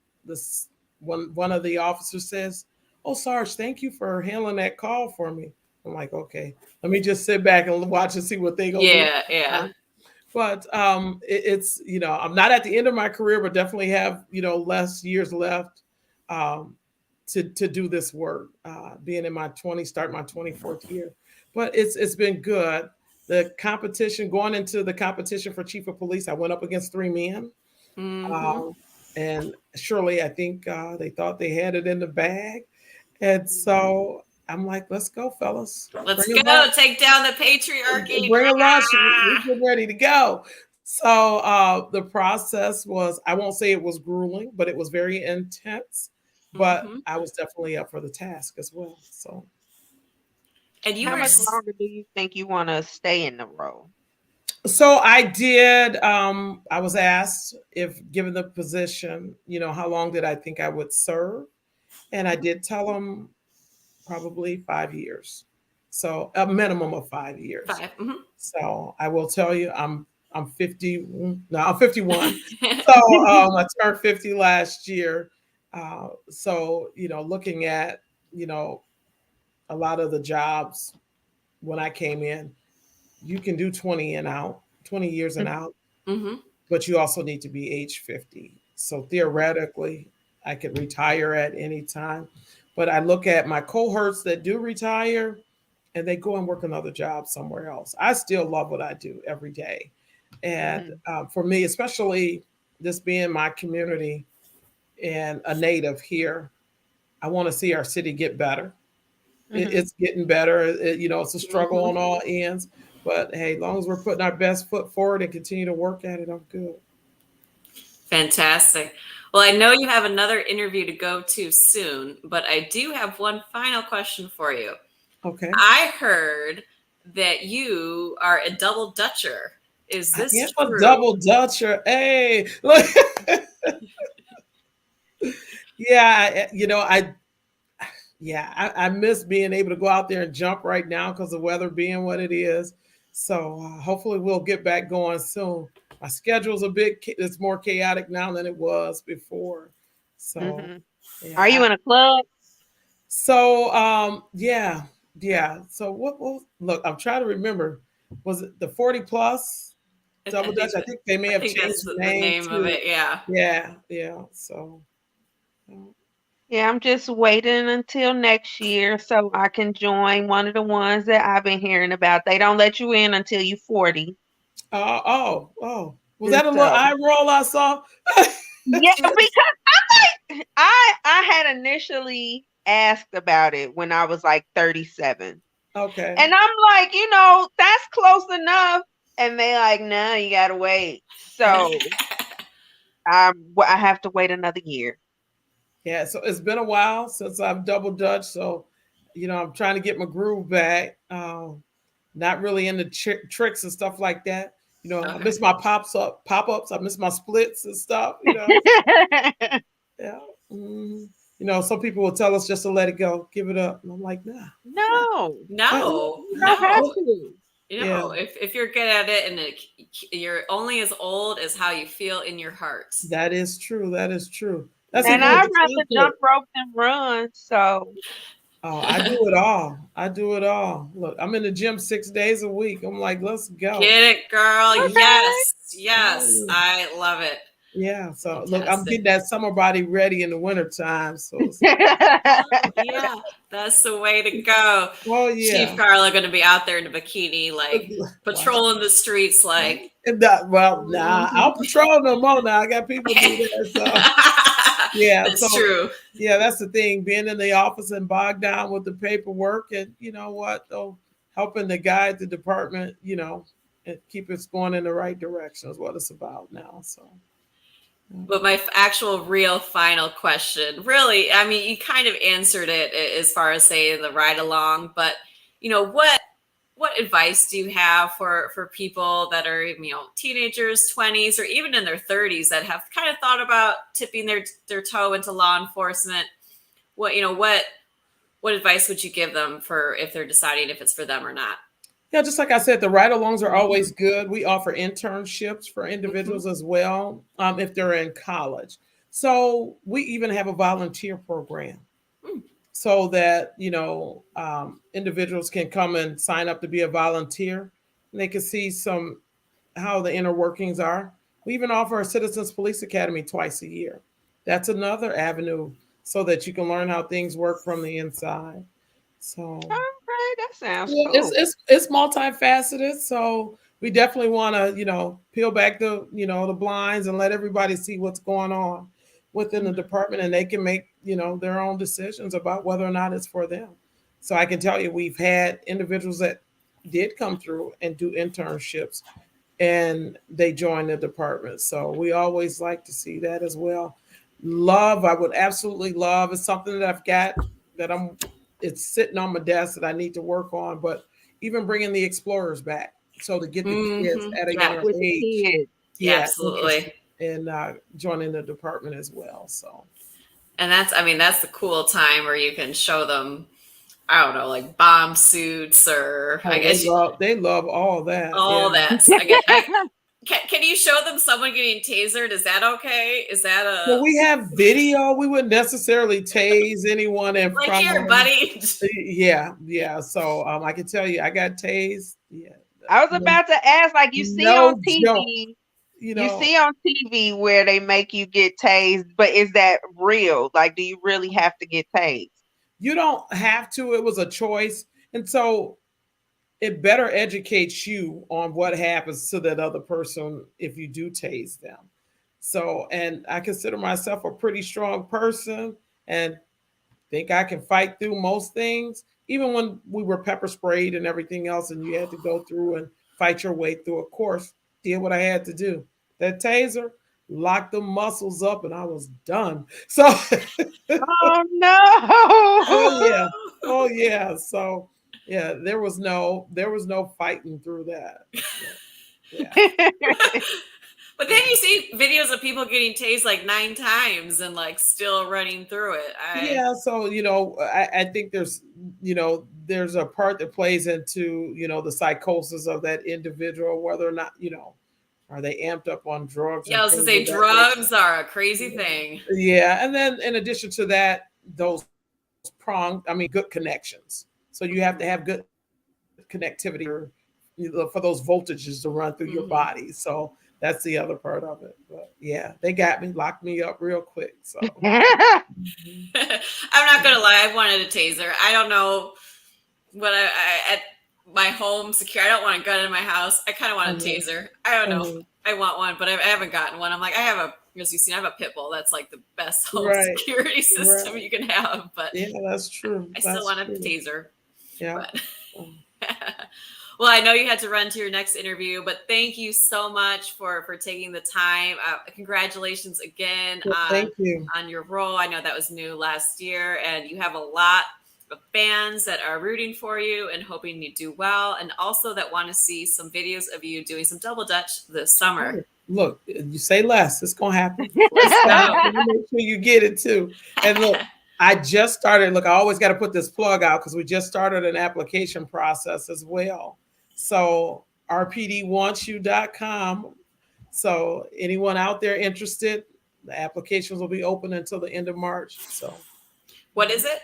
[SPEAKER 3] one of the officers says, "Oh, Sarge, thank you for handling that call for me." I'm like, okay, let me just sit back and watch and see what they go do.
[SPEAKER 1] Yeah.
[SPEAKER 3] But it's, I'm not at the end of my career, but definitely have, less years left to do this work, being in my 20s, start my 24th year. But it's been good. The competition, going into the competition for chief of police, I went up against 3 men. And surely I think they thought they had it in the bag. And so I'm like, let's go, fellas.
[SPEAKER 1] Let's go. Take down the patriarchy.
[SPEAKER 3] Bring a lunch. We're ready to go. So the process was, I won't say it was grueling, but it was very intense. But I was definitely up for the task as well. So,
[SPEAKER 2] and how much longer do you think you want to stay in the role?
[SPEAKER 3] So I did. I was asked, if given the position, how long did I think I would serve, and I did tell them probably 5 years. So a minimum of 5 years. So I will tell you, I'm 50. No, I'm 51. So I turned 50 last year. So, looking at, a lot of the jobs when I came in, you can do 20 years and out, but you also need to be age 50. So theoretically, I could retire at any time. But I look at my cohorts that do retire and they go and work another job somewhere else. I still love what I do every day. And for me, especially this being my community and a native here, I want to see our city get better. It's getting better. It's a struggle on all ends. But hey, as long as we're putting our best foot forward and continue to work at it, I'm good.
[SPEAKER 1] Fantastic. Well, I know you have another interview to go to soon, but I do have one final question for you.
[SPEAKER 3] Okay.
[SPEAKER 1] I heard that you are a double Dutcher. Is this true?
[SPEAKER 3] A double Dutcher? Hey, look. Yeah, I miss being able to go out there and jump right now because the weather being what it is. So hopefully we'll get back going soon. My schedule's it's more chaotic now than it was before. So
[SPEAKER 2] Hmm.
[SPEAKER 3] yeah.
[SPEAKER 2] Are you in a club?
[SPEAKER 3] Yeah, yeah. So look, I'm trying to remember. Was it the 40 plus
[SPEAKER 1] I
[SPEAKER 3] double dutch?
[SPEAKER 1] think
[SPEAKER 3] I think they may
[SPEAKER 1] I
[SPEAKER 3] have
[SPEAKER 1] think that's
[SPEAKER 3] changed the
[SPEAKER 1] the
[SPEAKER 3] name
[SPEAKER 1] name of
[SPEAKER 3] too.
[SPEAKER 1] it. Yeah.
[SPEAKER 3] Yeah, yeah. So
[SPEAKER 2] Yeah, I'm just waiting until next year so I can join one of the ones that I've been hearing about. They don't let you in until you 40.
[SPEAKER 3] oh. Was
[SPEAKER 2] And
[SPEAKER 3] that a little
[SPEAKER 2] so,
[SPEAKER 3] eye roll I saw?
[SPEAKER 2] yeah, because I had initially asked about it when I was like 37.
[SPEAKER 3] Okay.
[SPEAKER 2] And I'm like, that's close enough. And they like, no, you gotta wait. So I have to wait another year.
[SPEAKER 3] Yeah, so it's been a while since I've double dutch. So, I'm trying to get my groove back. Not really into tricks and stuff like that. I
[SPEAKER 1] Okay.
[SPEAKER 3] miss my pop ups. I miss my splits and stuff. Yeah. Mm. Some people will tell us just to let it go, give it up. And I'm like, nah.
[SPEAKER 2] No,
[SPEAKER 1] No,
[SPEAKER 2] you don't have
[SPEAKER 1] no.
[SPEAKER 2] to.
[SPEAKER 3] Yeah,
[SPEAKER 1] If you're good at it and you're only as old as how you feel in your heart.
[SPEAKER 3] that is true. That is true. That's
[SPEAKER 2] And
[SPEAKER 3] even with
[SPEAKER 2] I'd
[SPEAKER 3] the
[SPEAKER 2] rather
[SPEAKER 3] concert.
[SPEAKER 2] jump rope than run. So
[SPEAKER 3] Oh, I do it all. I do it all. Look, I'm in the gym 6 days a week. I'm like, let's go.
[SPEAKER 1] Get it, girl.
[SPEAKER 2] okay.
[SPEAKER 1] Yes. Yes.
[SPEAKER 3] Oh,
[SPEAKER 1] I love it.
[SPEAKER 3] yeah. So look, I'm
[SPEAKER 1] Fantastic.
[SPEAKER 3] getting that summer body ready in the winter time. So,
[SPEAKER 1] Yeah, that's the way to go.
[SPEAKER 3] oh
[SPEAKER 1] Chief
[SPEAKER 3] yeah.
[SPEAKER 1] Carla going to be out there in a bikini, like
[SPEAKER 3] Watch.
[SPEAKER 1] patrolling the streets, like.
[SPEAKER 3] Well, nah,
[SPEAKER 1] Mhm.
[SPEAKER 3] I'll patrol no more now. I got people do that. So yeah.
[SPEAKER 1] It's
[SPEAKER 3] So
[SPEAKER 1] true.
[SPEAKER 3] yeah, that's the thing. Being in the office and bogged down with the paperwork, and you know what, though, helping to guide the department, and keep us going in the right direction is what it's about now. So
[SPEAKER 1] But my actual real final question, really, I mean, you kind of answered it as far as saying the ride along, but what advice do you have for people that are teenagers, 20s, or even in their 30s that have kind of thought about tipping their toe into law enforcement? What advice would you give them for if they're deciding if it's for them or not?
[SPEAKER 3] yeah, just like I said, the ride-alongs are
[SPEAKER 1] Mhm.
[SPEAKER 3] always good. We offer internships for
[SPEAKER 1] Mhm.
[SPEAKER 3] individuals as well, if they're in college. So we even have a volunteer program
[SPEAKER 1] Mm.
[SPEAKER 3] so that individuals can come and sign up to be a volunteer. And they can see some how the inner workings are. We even offer a Citizens Police Academy twice a year. That's another avenue so that you can learn how things work from the inside. So
[SPEAKER 2] Okay, that sounds
[SPEAKER 3] yeah, it's
[SPEAKER 2] cool.
[SPEAKER 3] it's it's multifaceted. So we definitely want to, peel back the blinds and let everybody see what's going on within the department, and they can make, their own decisions about whether or not it's for them. So I can tell you, we've had individuals that did come through and do internships, and they join the department. So we always like to see that as well. Love, I would absolutely love. It's something that I've got that it's sitting on my desk that I need to work on. But even bringing the explorers back, so to get the kids
[SPEAKER 1] Mhm.
[SPEAKER 3] at a
[SPEAKER 1] Yeah.
[SPEAKER 3] younger
[SPEAKER 2] With the
[SPEAKER 3] age,
[SPEAKER 2] kids.
[SPEAKER 3] yeah, interested
[SPEAKER 1] Absolutely.
[SPEAKER 3] in joining the department as well. So
[SPEAKER 1] And that's the cool time where you can show them, I don't know, like bomb suits, or I
[SPEAKER 3] oh, they
[SPEAKER 1] guess
[SPEAKER 3] love all that. Yeah.
[SPEAKER 1] all that. Can you show them someone getting tasered? Is that okay? Is that
[SPEAKER 3] Well,
[SPEAKER 1] a
[SPEAKER 3] we have video. We wouldn't necessarily tase anyone in
[SPEAKER 1] like
[SPEAKER 3] front of
[SPEAKER 1] here,
[SPEAKER 3] them.
[SPEAKER 1] buddy?
[SPEAKER 3] Yeah, yeah. So I can tell you, I got tased. Yeah,
[SPEAKER 2] I was
[SPEAKER 3] no,
[SPEAKER 2] about to ask, like
[SPEAKER 3] no joke. You
[SPEAKER 2] You
[SPEAKER 3] know,
[SPEAKER 2] see on TV where they make you get tased, but is that real? Like, do you really have to get tased?
[SPEAKER 3] you don't have to. It was a choice, and so it better educates you on what happens to that other person if you do tase them. So, and I consider myself a pretty strong person, and think I can fight through most things, even when we were pepper sprayed and everything else, and you had to go through and fight your way through. Of course, did what I had to do. That taser locked the muscles up, and I was done. So,
[SPEAKER 2] Oh
[SPEAKER 3] oh
[SPEAKER 2] no.
[SPEAKER 3] yeah, oh yeah. So, yeah, there was no fighting through that. Yeah, yeah.
[SPEAKER 1] But then you see videos of people getting tased like 9 times and like still running through it.
[SPEAKER 3] Yeah, so I think there's a part that plays into the psychosis of that individual, whether or not are they amped up on drugs
[SPEAKER 1] Yeah, I
[SPEAKER 3] and
[SPEAKER 1] was gonna
[SPEAKER 3] things
[SPEAKER 1] say
[SPEAKER 3] of that nature.
[SPEAKER 1] drugs are a crazy thing.
[SPEAKER 3] Yeah, and then in addition to that, those good connections. So you have to have good connectivity for those voltages to run through your body. So that's the other part of it. But yeah, they got me, locked me up real quick. So
[SPEAKER 1] I'm not gonna lie, I wanted a taser. I don't know what I at my home secure. I don't want a gun in my house. I kind of want a taser. I don't know. I want one, but I haven't gotten one. I'm like, as you've seen, I have a pit bull. That's like the best home security system you can have. But
[SPEAKER 3] yeah, that's true.
[SPEAKER 1] I still want a taser.
[SPEAKER 3] Yeah.
[SPEAKER 1] But well, I know you had to run to your next interview, but thank you so much for taking the time. Congratulations again on your role. I know that was new last year, and you have a lot of fans that are rooting for you and hoping you do well, and also that want to see some videos of you doing some double dutch this summer.
[SPEAKER 3] Look, you say less, it's gonna happen. Make sure you get it too. And look, I just started. Look, I always got to put this plug out because we just started an application process as well. So rpdwantsyou.com. So anyone out there interested, the applications will be open until the end of March. So
[SPEAKER 1] what is it?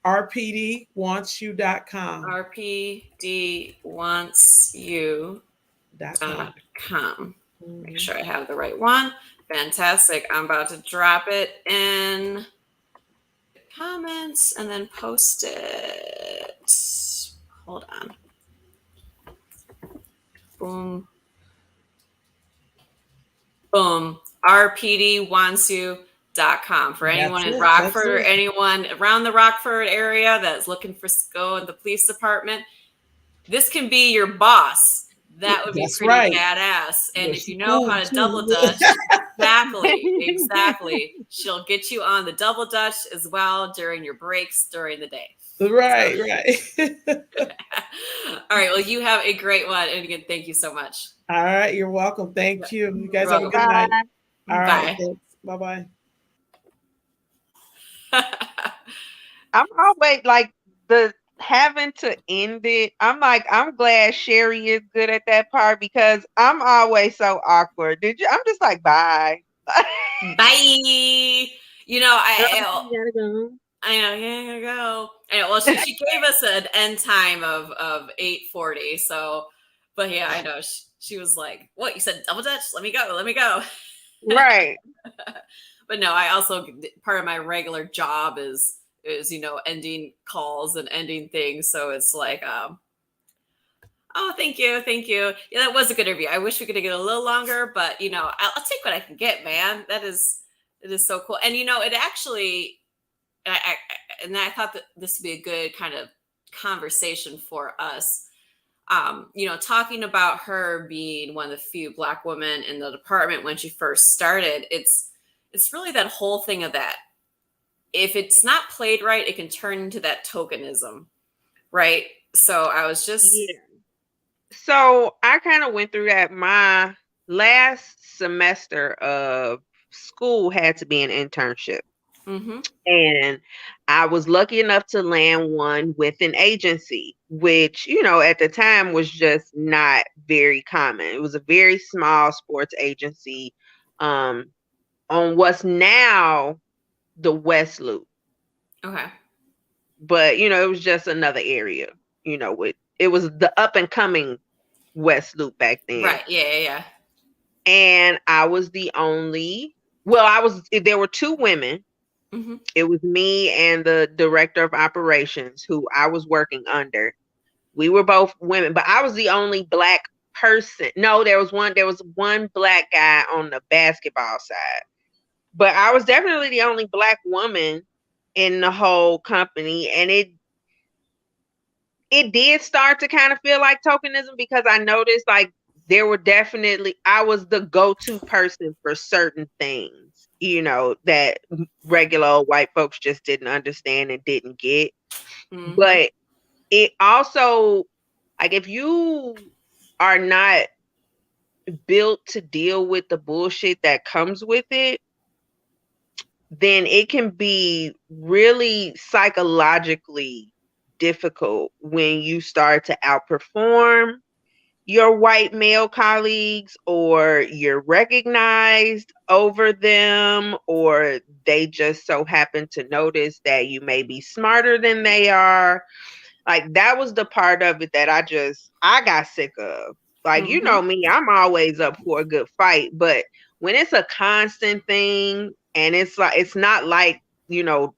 [SPEAKER 3] rpdwantsyou.com.
[SPEAKER 1] rpdwantsyou.com. Make sure I have the right one. Fantastic. I'm about to drop it in comments and then post it. Hold on. Boom. Boom. rpdwantsyou.com for anyone in Rockford or anyone around the Rockford area that's looking for go in the police department. This can be your boss. That would be pretty badass. And if you know how to double dutch, exactly. She'll get you on the double dutch as well during your breaks during the day.
[SPEAKER 3] Right.
[SPEAKER 1] All right. Well, you have a great one. And again, thank you so much.
[SPEAKER 3] All right. You're welcome. Thank you. You guys have a good night. All right. Bye-bye.
[SPEAKER 2] I'm always like having to end it. I'm glad Sherry is good at that part because I'm always so awkward. I'm just like, bye.
[SPEAKER 1] Bye. I know, yeah, gotta go. And well, she gave us an end time of 8:40. So, but yeah, I know she was like, "What you said, double dutch? Let me go."
[SPEAKER 2] Right.
[SPEAKER 1] But no, I also part of my regular job is ending calls and ending things. So it's like, oh, thank you. Yeah, that was a good interview. I wish we could get a little longer, but I'll take what I can get, man. It is so cool, and it actually. And I thought that this would be a good kind of conversation for us. Talking about her being one of the few Black women in the department when she first started, it's really that whole thing of that. If it's not played right, it can turn into that tokenism, right? So I was just...
[SPEAKER 2] Yeah. So I kind of went through that. My last semester of school had to be an internship.
[SPEAKER 1] Mm-hmm.
[SPEAKER 2] And I was lucky enough to land one with an agency, which, at the time was just not very common. It was a very small sports agency on what's now the West Loop.
[SPEAKER 1] Okay.
[SPEAKER 2] But, it was just another area, it was the up and coming West Loop back then.
[SPEAKER 1] Right. Yeah.
[SPEAKER 2] And I was there were two women.
[SPEAKER 1] Mm-hmm.
[SPEAKER 2] It was me and the director of operations who I was working under. We were both women, but I was the only Black person. No, there was one Black guy on the basketball side, but I was definitely the only Black woman in the whole company. And it did start to kind of feel like tokenism because I noticed like I was the go-to person for certain things. That regular old white folks just didn't understand and didn't get. Mm-hmm. But it also, like, if you built to deal with the bullshit that comes with it, then it can be really psychologically difficult when you start to outperform your white male colleagues, or you're recognized over them, or they just so happen to notice that you may be smarter than they are. Like, that was the part of it that I got sick of. Like, you know me, I'm always up for a good fight, but when it's a constant thing, and it's like, it's not like,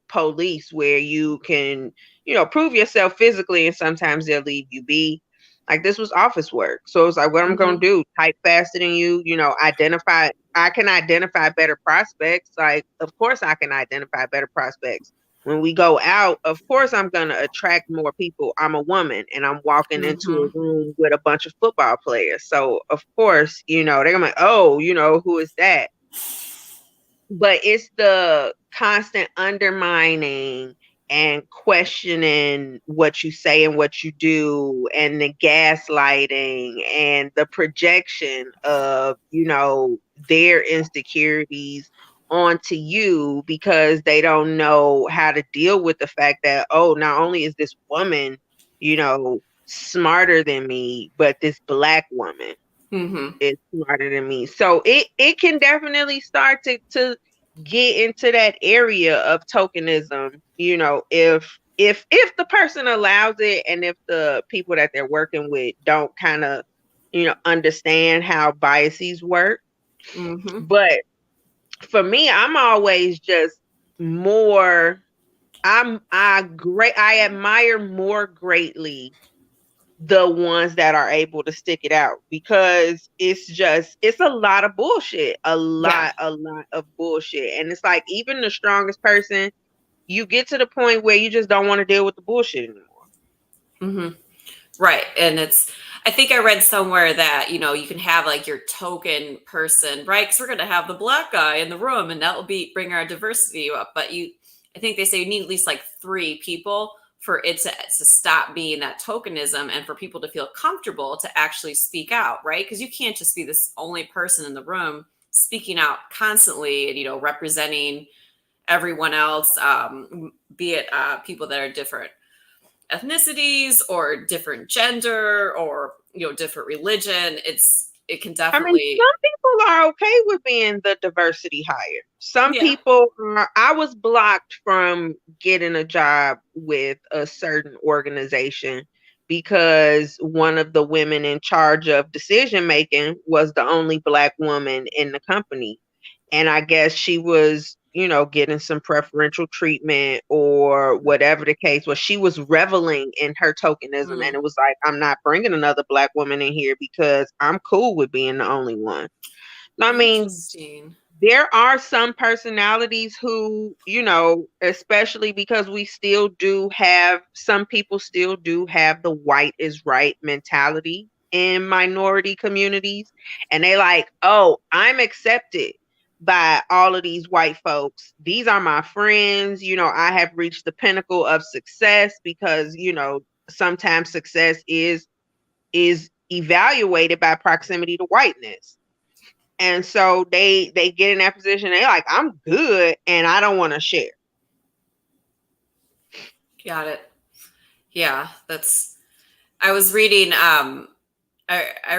[SPEAKER 2] police, where you can, prove yourself physically and sometimes they'll leave you be. Like, this was office work. So it's like, what I'm going to do, type faster than you, I can identify better prospects. Like, of course I can identify better prospects. When we go out, of course I'm going to attract more people. I'm a woman and I'm walking into a room with a bunch of football players. So of course, they're going to be like, oh, who is that? But it's the constant undermining and questioning what you say and what you do, and the gaslighting and the projection of, their insecurities onto you, because they don't know how to deal with the fact that, oh, not only is this woman, smarter than me, but this Black woman is smarter than me. So it can definitely start to get into that area of tokenism, if the person allows it, and if the people that they're working with don't kind of, understand how biases work. But for me, I'm always just more, I admire more greatly the ones that are able to stick it out, because it's a lot of bullshit, a lot of bullshit. And it's like, even the strongest person, you get to the point where you just don't want to deal with the bullshit anymore.
[SPEAKER 1] Right. And I think I read somewhere that, you can have like your token person, right? Because we're going to have the Black guy in the room, and that will bring our diversity up. But I think they say you need at least like 3 people for it to stop being that tokenism, and for people to feel comfortable to actually speak out, right? Because you can't just be this only person in the room speaking out constantly and, representing everyone else, be it people that are different ethnicities or different gender or, different religion. It can definitely.
[SPEAKER 2] Some people are okay with being the diversity hire. Some people are. I was blocked from getting a job with a certain organization because one of the women in charge of decision making was the only Black woman in the company. And I guess she was, getting some preferential treatment or whatever the case was. She was reveling in her tokenism. And it was like, I'm not bringing another Black woman in here because I'm cool with being the only one. I mean, there are some personalities who, especially because some people still do have the white is right mentality in minority communities. And they like, oh, I'm accepted by all of these white folks. These are my friends. I have reached the pinnacle of success, because, sometimes success is evaluated by proximity to whiteness. And so they get in that position. They're like, I'm good and I don't want to share.
[SPEAKER 1] Got it. Yeah, I was reading, I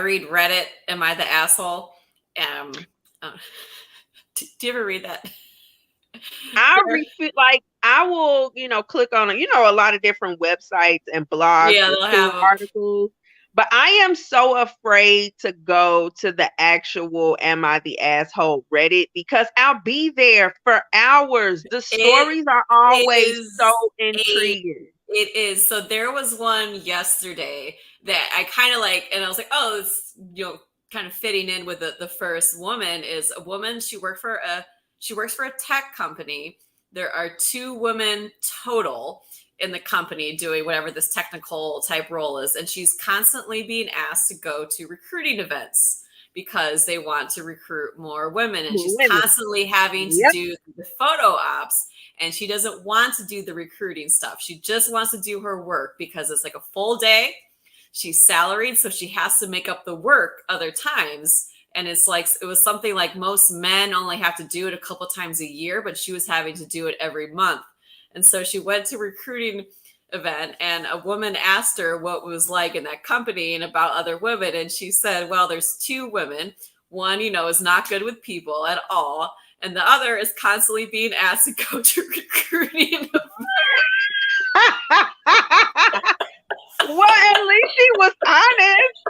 [SPEAKER 1] read Reddit, Am I the Asshole? Do you ever read that?
[SPEAKER 2] I will, click on, a lot of different websites and blogs and articles. But I am so afraid to go to the actual Am I the Asshole Reddit, because I'll be there for hours. The stories are always so intriguing.
[SPEAKER 1] It is. So there was one yesterday that I kind of like, and I was like, oh, it's, kind of fitting in with the first woman. Is a woman. She works for a tech company. There are 2 women total in the company doing whatever this technical type role is. And she's constantly being asked to go to recruiting events because they want to recruit more women. And she's constantly having to do the photo ops, and she doesn't want to do the recruiting stuff. She just wants to do her work because it's like a full day. She's salaried, so she has to make up the work other times. And it's like, it was something like most men only have to do it a couple times a year, but she was having to do it every month. And so she went to recruiting event, and a woman asked her what it was like in that company and about other women. And she said, well, there's two women. One, is not good with people at all. And the other is constantly being asked to go to recruiting.
[SPEAKER 2] Well, at least she was honest.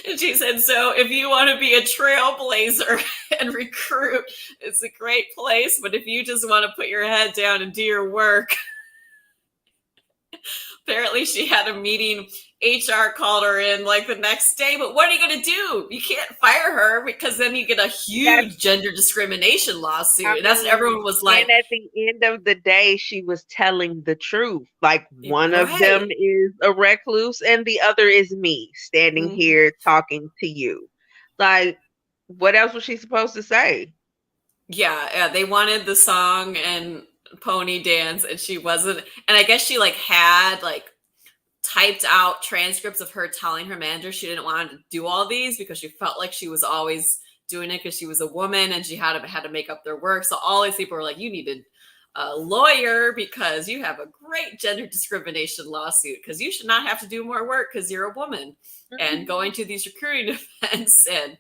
[SPEAKER 1] And she said, so if you want to be a trailblazer and recruit, it's a great place. But if you just want to put your head down and do your work, apparently she had a meeting. HR called her in like the next day. But what are you going to do? You can't fire her, because then you get a huge gender discrimination lawsuit. And that's what everyone was like.
[SPEAKER 2] And at the end of the day, she was telling the truth. Like, one of them is a recluse and the other is me standing here talking to you. Like, what else was she supposed to say?
[SPEAKER 1] Yeah, they wanted the song and pony dance, and she wasn't. And I guess she had typed out transcripts of her telling her manager she didn't want to do all these because she felt like she was always doing it because she was a woman and she had to make up their work. So all these people were like, you needed a lawyer because you have a great gender discrimination lawsuit, because you should not have to do more work because you're a woman. And going to these recruiting events. And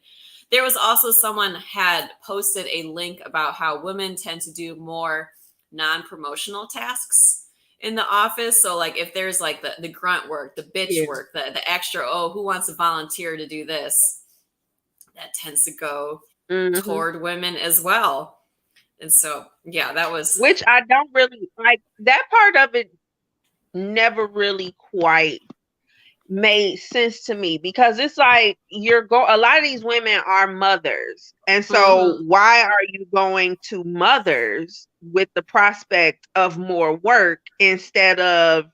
[SPEAKER 1] there was also someone had posted a link about how women tend to do more non-promotional tasks in the office. So if there's the grunt work, the bitch work, the extra, who wants to volunteer to do this? That tends to go toward women as well. And so, yeah, that was.
[SPEAKER 2] Which I don't really like. That part of it never really quite made sense to me, because it's like a lot of these women are mothers, and so why are you going to mothers with the prospect of more work instead of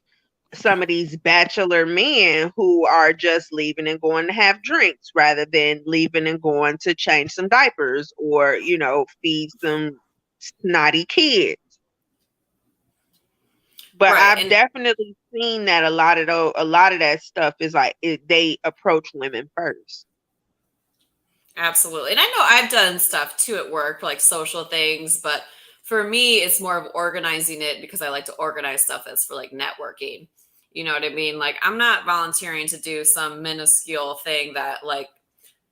[SPEAKER 2] some of these bachelor men who are just leaving and going to have drinks rather than leaving and going to change some diapers or feed some snotty kids? But I've definitely seen that a lot of that stuff is they approach women first.
[SPEAKER 1] Absolutely. And I know I've done stuff too at work, like social things, but for me, it's more of organizing it because I like to organize stuff that's for networking. You know what I mean? I'm not volunteering to do some minuscule thing that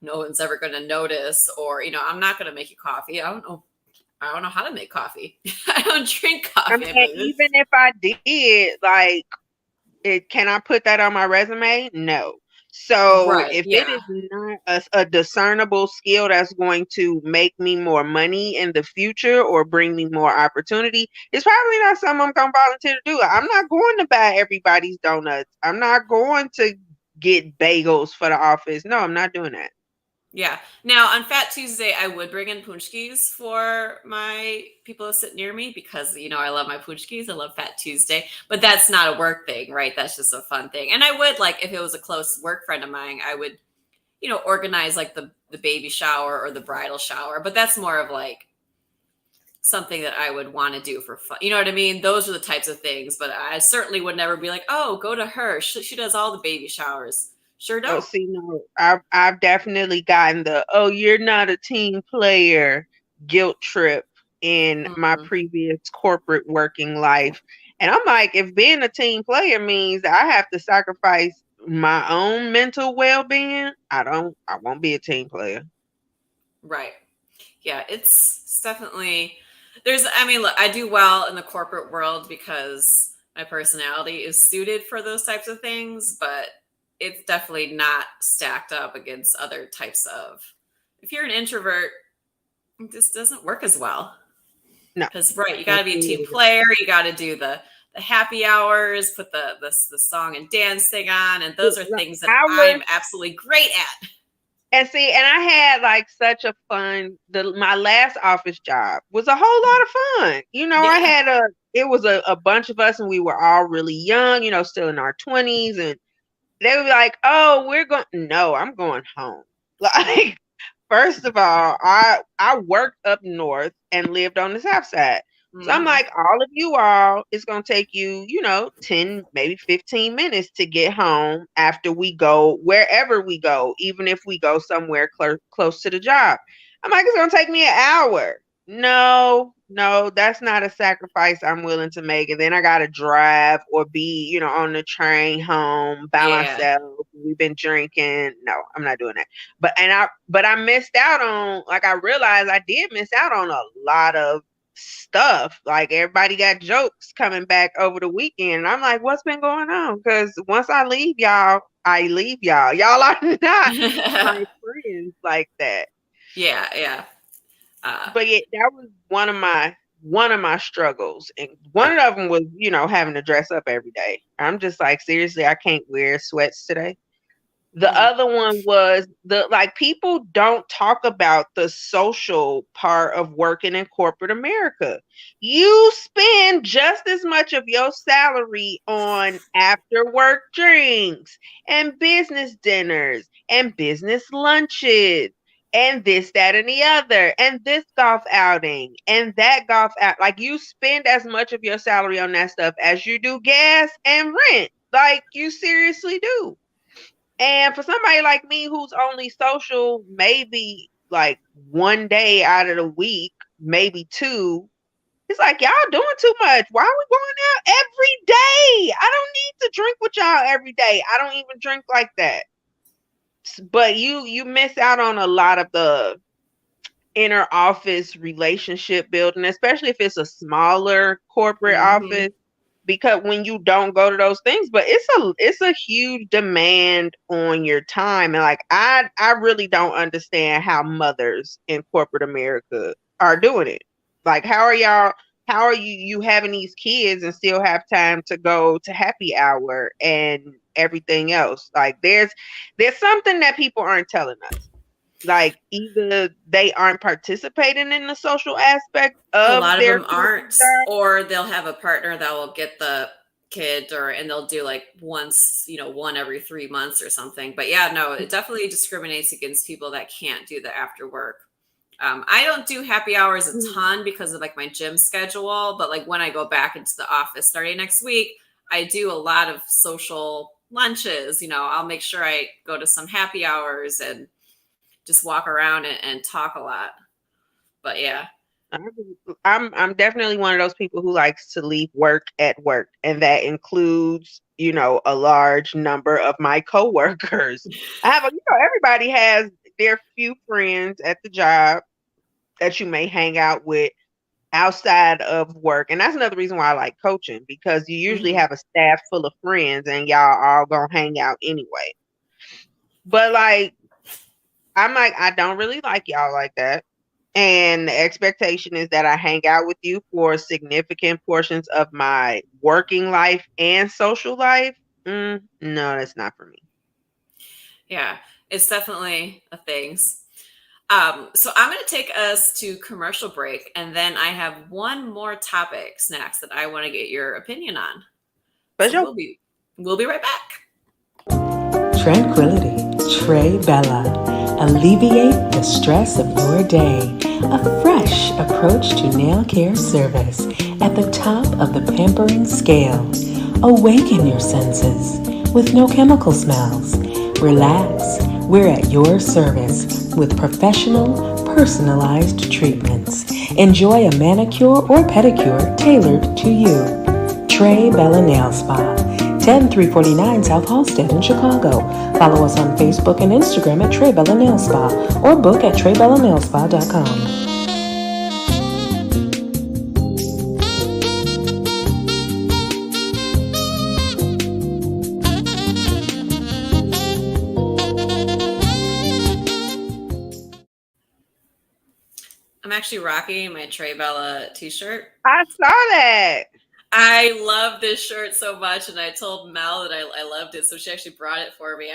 [SPEAKER 1] no one's ever going to notice, or, I'm not going to make you coffee. I don't know how to make coffee. I don't drink coffee.
[SPEAKER 2] I mean, even if I did, can I put that on my resume? No. So if it is not a discernible skill that's going to make me more money in the future or bring me more opportunity, it's probably not something I'm going to volunteer to do. I'm not going to buy everybody's donuts. I'm not going to get bagels for the office. No, I'm not doing that.
[SPEAKER 1] Yeah. Now on Fat Tuesday, I would bring in punchkis for my people that sit near me because, I love my punchkis. I love Fat Tuesday, but that's not a work thing, right? That's just a fun thing. And I would if it was a close work friend of mine, I would, organize the baby shower or the bridal shower, but that's more of something that I would want to do for fun. You know what I mean? Those are the types of things, but I certainly would never be like, oh, go to her. She does all the baby showers. Sure don't.
[SPEAKER 2] Oh, see, no, I've definitely gotten the you're not a team player guilt trip in my previous corporate working life. And I'm like, if being a team player means that I have to sacrifice my own mental well-being, I won't be a team player.
[SPEAKER 1] Right. Yeah, it's definitely look, I do well in the corporate world because my personality is suited for those types of things, but it's definitely not stacked up against other types of. If you're an introvert, this doesn't work as well.
[SPEAKER 2] No,
[SPEAKER 1] because you got to be a team player. You got to do the happy hours, put the song and dance thing on, and those are things that I'm absolutely great at.
[SPEAKER 2] And see, and I had such a fun. My last office job was a whole lot of fun. I had it was a bunch of us, and we were all really young. Still in our 20s, and they would be like, oh, no, I'm going home. First of all, I worked up north and lived on the south side. So I'm like, all of you all, it's going to take you, 10, maybe 15 minutes to get home after we go wherever we go, even if we go somewhere close to the job. I'm like, it's going to take me an hour. No, that's not a sacrifice I'm willing to make. And then I got to drive or be, on the train home by myself. We've been drinking. No, I'm not doing that. But I missed out on, like, I realized I did miss out on a lot of stuff. Like, everybody got jokes coming back over the weekend. And I'm like, what's been going on? Because once I leave y'all, I leave y'all. Y'all are not my friends like that.
[SPEAKER 1] Yeah.
[SPEAKER 2] But yeah, that was one of my struggles. And one of them was, having to dress up every day. I'm just like, seriously, I can't wear sweats today. The other one was people don't talk about the social part of working in corporate America. You spend just as much of your salary on after work drinks and business dinners and business lunches and this, that, and the other, and this golf outing and that golf out. Like, you spend as much of your salary on that stuff as you do gas and rent. Like, you seriously do. And for somebody like me who's only social maybe like one day out of the week, maybe two, it's like, y'all doing too much. Why are we going out every day? I don't need to drink with y'all every day. I don't even drink like that. But you miss out on a lot of the inner office relationship building, especially if it's a smaller corporate office. Because when you don't go to those things, but it's a huge demand on your time. And like, I really don't understand how mothers in corporate America are doing it. Like, how are you having these kids and still have time to go to happy hour and everything else? Like, there's something that people aren't telling us. Like, either they aren't participating in the social aspect of
[SPEAKER 1] a lot of
[SPEAKER 2] their
[SPEAKER 1] them aren't, or they'll have a partner that will get the kid, and they'll do like once, one every 3 months or something. But yeah, no, it definitely discriminates against people that can't do the after work. I don't do happy hours a ton because of like my gym schedule, but like when I go back into the office starting next week, I do a lot of social lunches. I'll make sure I go to some happy hours and just walk around and talk a lot. But yeah.
[SPEAKER 2] I'm definitely one of those people who likes to leave work at work, and that includes, a large number of my coworkers. I have everybody has their few friends at the job that you may hang out with outside of work. And that's another reason why I like coaching, because you usually have a staff full of friends and y'all all gonna hang out anyway. But like, I'm like, I don't really like y'all like that. And the expectation is that I hang out with you for significant portions of my working life and social life. No, that's not for me.
[SPEAKER 1] Yeah, it's definitely a thing. So I'm going to take us to commercial break, and then I have one more topic, Snacks, that I want to get your opinion on. So we'll be right back.
[SPEAKER 4] Tranquility, Trey Bella. Alleviate the stress of your day. A fresh approach to nail care service at the top of the pampering scale. Awaken your senses with no chemical smells. Relax. We're at your service with professional, personalized treatments. Enjoy a manicure or pedicure tailored to you. Trey Bella Nail Spa. 10349 South Halsted in Chicago. Follow us on Facebook and Instagram at Trey Bella Nail Spa or book at TreyBellaNailSpa.com.
[SPEAKER 1] I'm actually rocking my Trey Bella t-shirt.
[SPEAKER 2] I saw that.
[SPEAKER 1] I love this shirt so much, and I told Mel that I loved it, so she actually brought it for me.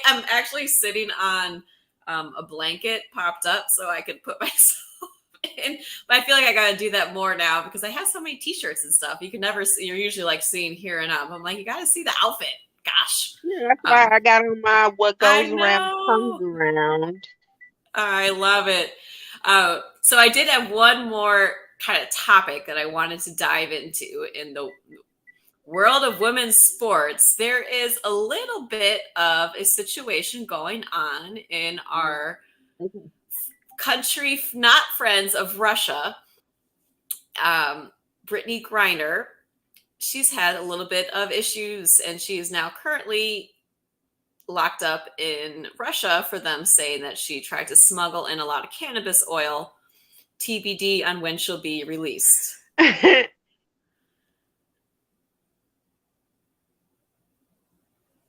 [SPEAKER 1] I'm actually sitting on a blanket popped up so I could put myself in, but I feel like I got to do that more now because I have so many t-shirts and stuff. You can never see. You're usually like seeing here and up. I'm like, you got to see the outfit. Gosh.
[SPEAKER 2] Yeah, that's why I got on my what goes around comes around.
[SPEAKER 1] I love it. So I did have one more kind of topic that I wanted to dive into in the world of women's sports. There is a little bit of a situation going on in our country, not friends of Russia. Brittany Griner, she's had a little bit of issues, and she is now currently locked up in Russia for them saying that she tried to smuggle in a lot of cannabis oil. TBD on when she'll be released.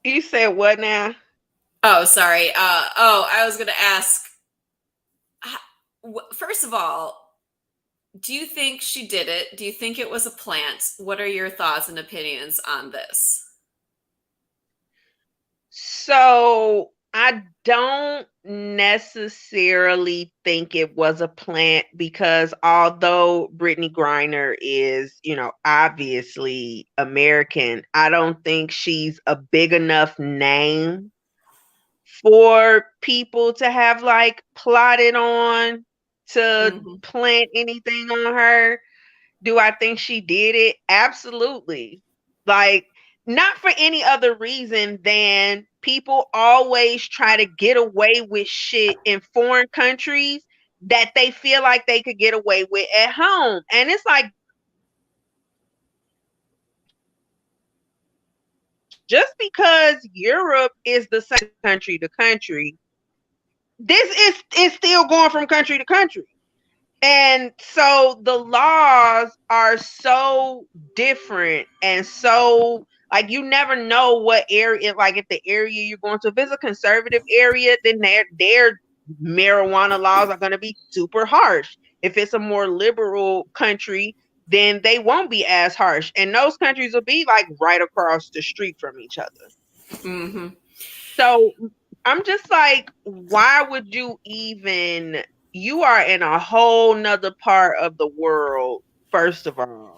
[SPEAKER 2] You said what now?
[SPEAKER 1] Oh, sorry. I was going to ask, first of all, do you think she did it? Do you think it was a plant? What are your thoughts and opinions on this?
[SPEAKER 2] So I don't necessarily think it was a plant, because although Brittany Griner is, obviously American, I don't think she's a big enough name for people to have like plotted on to plant anything on her. Do I think she did it? Absolutely. Like, not for any other reason than people always try to get away with shit in foreign countries that they feel like they could get away with at home. And it's like, just because Europe is the same country to country, this is still going from country to country. And so the laws are so different, and so like you never know what area, like if the area you're going to, if it's a conservative area, then their marijuana laws are going to be super harsh. If it's a more liberal country, then they won't be as harsh. And those countries will be like right across the street from each other.
[SPEAKER 1] Mm-hmm.
[SPEAKER 2] So I'm just like, why would you even, you are in a whole nother part of the world, first of all.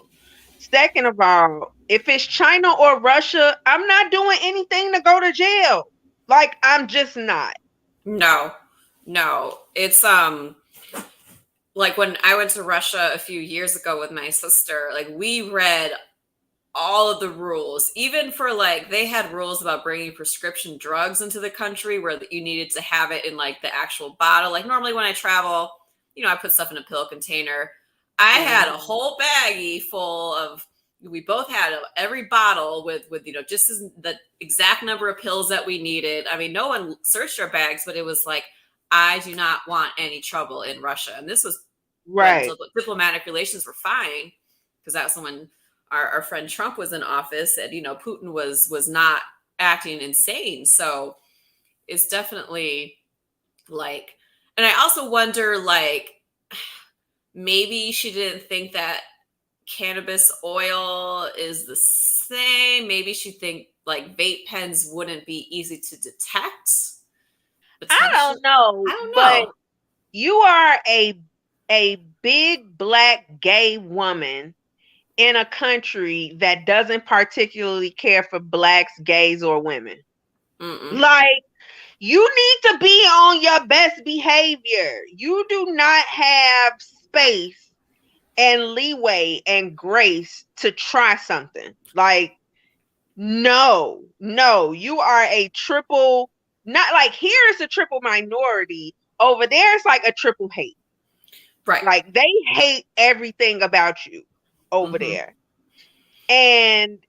[SPEAKER 2] Second of all, if it's China or Russia, I'm not doing anything to go to jail. Like, I'm just not.
[SPEAKER 1] No. It's like when I went to Russia a few years ago with my sister, like we read all of the rules, even for like, they had rules about bringing prescription drugs into the country where you needed to have it in like the actual bottle. Like normally when I travel, I put stuff in a pill container. I had a whole baggie full of, we both had every bottle with just the exact number of pills that we needed. I mean, no one searched our bags, but it was like, I do not want any trouble in Russia. And this was
[SPEAKER 2] right.
[SPEAKER 1] Diplomatic relations were fine, because that was when our friend Trump was in office, and Putin was not acting insane. So it's definitely like, and I also wonder, like, maybe she didn't think that cannabis oil is the same. Maybe she think like vape pens wouldn't be easy to detect.
[SPEAKER 2] I don't know. But you are a big black gay woman in a country that doesn't particularly care for blacks, gays, or women. Like, you need to be on your best behavior. You do not have space and leeway and grace to try something. Like, no, you are a triple, not like here is a triple minority. Over there it's like a triple hate.
[SPEAKER 1] Right.
[SPEAKER 2] Like, they hate everything about you over there. And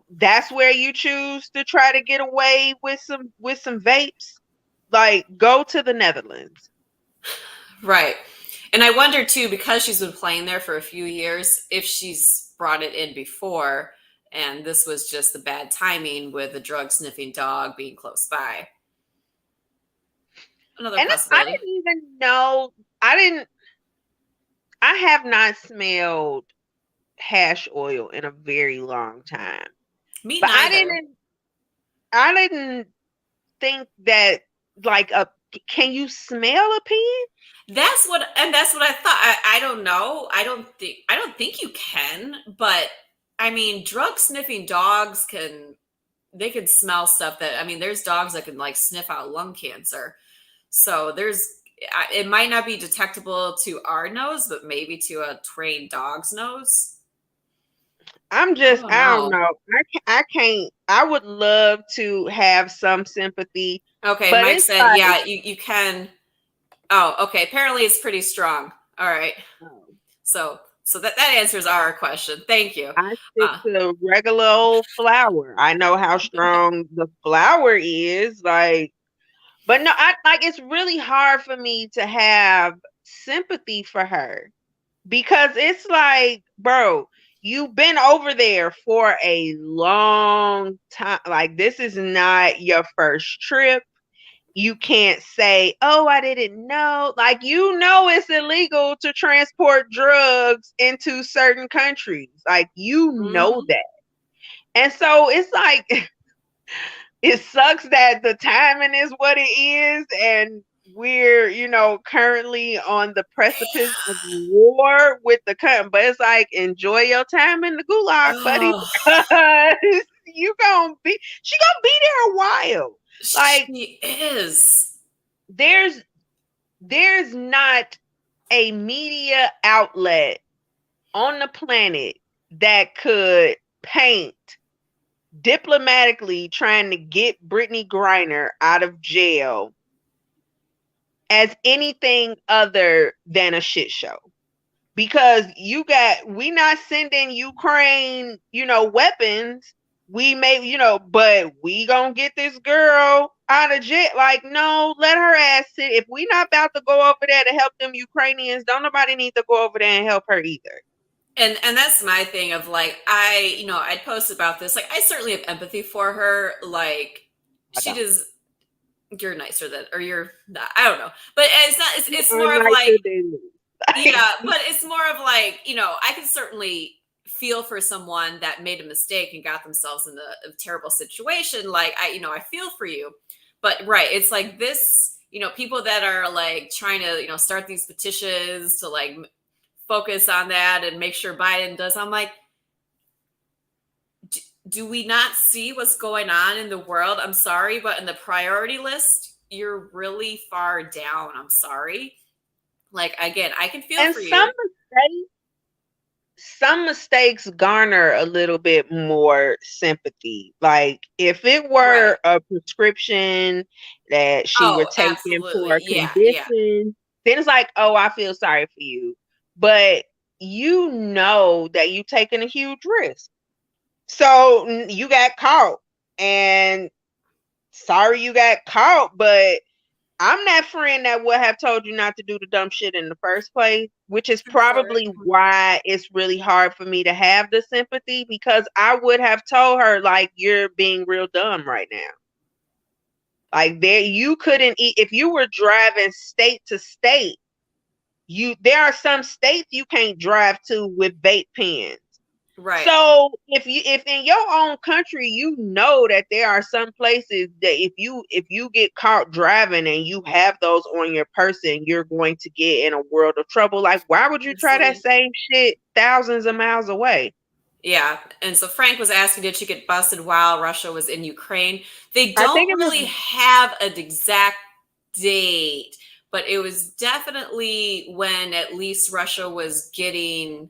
[SPEAKER 2] that's where you choose to try to get away with some vapes. Like, go to the Netherlands.
[SPEAKER 1] Right. And I wonder too, because she's been playing there for a few years, if she's brought it in before and this was just the bad timing with the drug sniffing dog being close by. Another possibility.
[SPEAKER 2] I didn't even know. I have not smelled hash oil in a very long time.
[SPEAKER 1] Me neither.
[SPEAKER 2] I didn't think that, like, can you smell a pen?
[SPEAKER 1] That's what I thought. I don't know. I don't think you can, but I mean, drug sniffing dogs can smell stuff that, I mean, there's dogs that can like sniff out lung cancer. So it might not be detectable to our nose, but maybe to a trained dog's nose.
[SPEAKER 2] I don't know. I can't. I would love to have some sympathy,
[SPEAKER 1] Okay,
[SPEAKER 2] but
[SPEAKER 1] Mike
[SPEAKER 2] it's
[SPEAKER 1] said,
[SPEAKER 2] like,
[SPEAKER 1] yeah, you can. Oh, okay. Apparently it's pretty strong. All right. So that answers our question. Thank you.
[SPEAKER 2] I stick to regular old flour. I know how strong the flour is, like, but no, I like it's really hard for me to have sympathy for her because it's like, bro, you've been over there for a long time. Like, this is not your first trip. You can't say, oh, I didn't know. Like, it's illegal to transport drugs into certain countries. Like, that. And so it's like, it sucks that the timing is what it is. And we're, currently on the precipice of war with the country. But it's like, enjoy your time in the gulag, buddy,
[SPEAKER 1] Oh,
[SPEAKER 2] because she gonna be there a while. Like,
[SPEAKER 1] she is.
[SPEAKER 2] there's not a media outlet on the planet that could paint diplomatically trying to get Brittany Griner out of jail as anything other than a shit show. Because we not sending Ukraine, weapons. We may, but we gonna get this girl out of jail. Like, no, let her ass sit. If we not about to go over there to help them Ukrainians, don't nobody need to go over there and help her either.
[SPEAKER 1] And that's my thing of like, I'd post about this. Like, I certainly have empathy for her. Like, you're nicer than, or you're not, I don't know. But it's more of like, yeah, but it's more of like, I can certainly feel for someone that made a mistake and got themselves in a terrible situation. Like, I feel for you. But right, it's like this, people that are like trying to, start these petitions to like focus on that and make sure Biden does. I'm like, do we not see what's going on in the world? I'm sorry, but in the priority list, you're really far down. I'm sorry. Like, again, I can feel for you.
[SPEAKER 2] Some mistakes garner a little bit more sympathy. Like, if it were a prescription that she were taking for a condition, then it's like, oh, I feel sorry for you. But that you taking a huge risk. So you got caught, and sorry you got caught, but I'm that friend that would have told you not to do the dumb shit in the first place, which is probably why it's really hard for me to have the sympathy, because I would have told her, like, you're being real dumb right now. Like, you couldn't eat if you were driving state to state. There are some states you can't drive to with vape pens.
[SPEAKER 1] Right.
[SPEAKER 2] So if in your own country, that there are some places that if you get caught driving and you have those on your person, you're going to get in a world of trouble. Like, why would you try that same shit thousands of miles away?
[SPEAKER 1] Yeah. And so Frank was asking, did she get busted while Russia was in Ukraine? They don't really have an exact date, but it was definitely when at least Russia was getting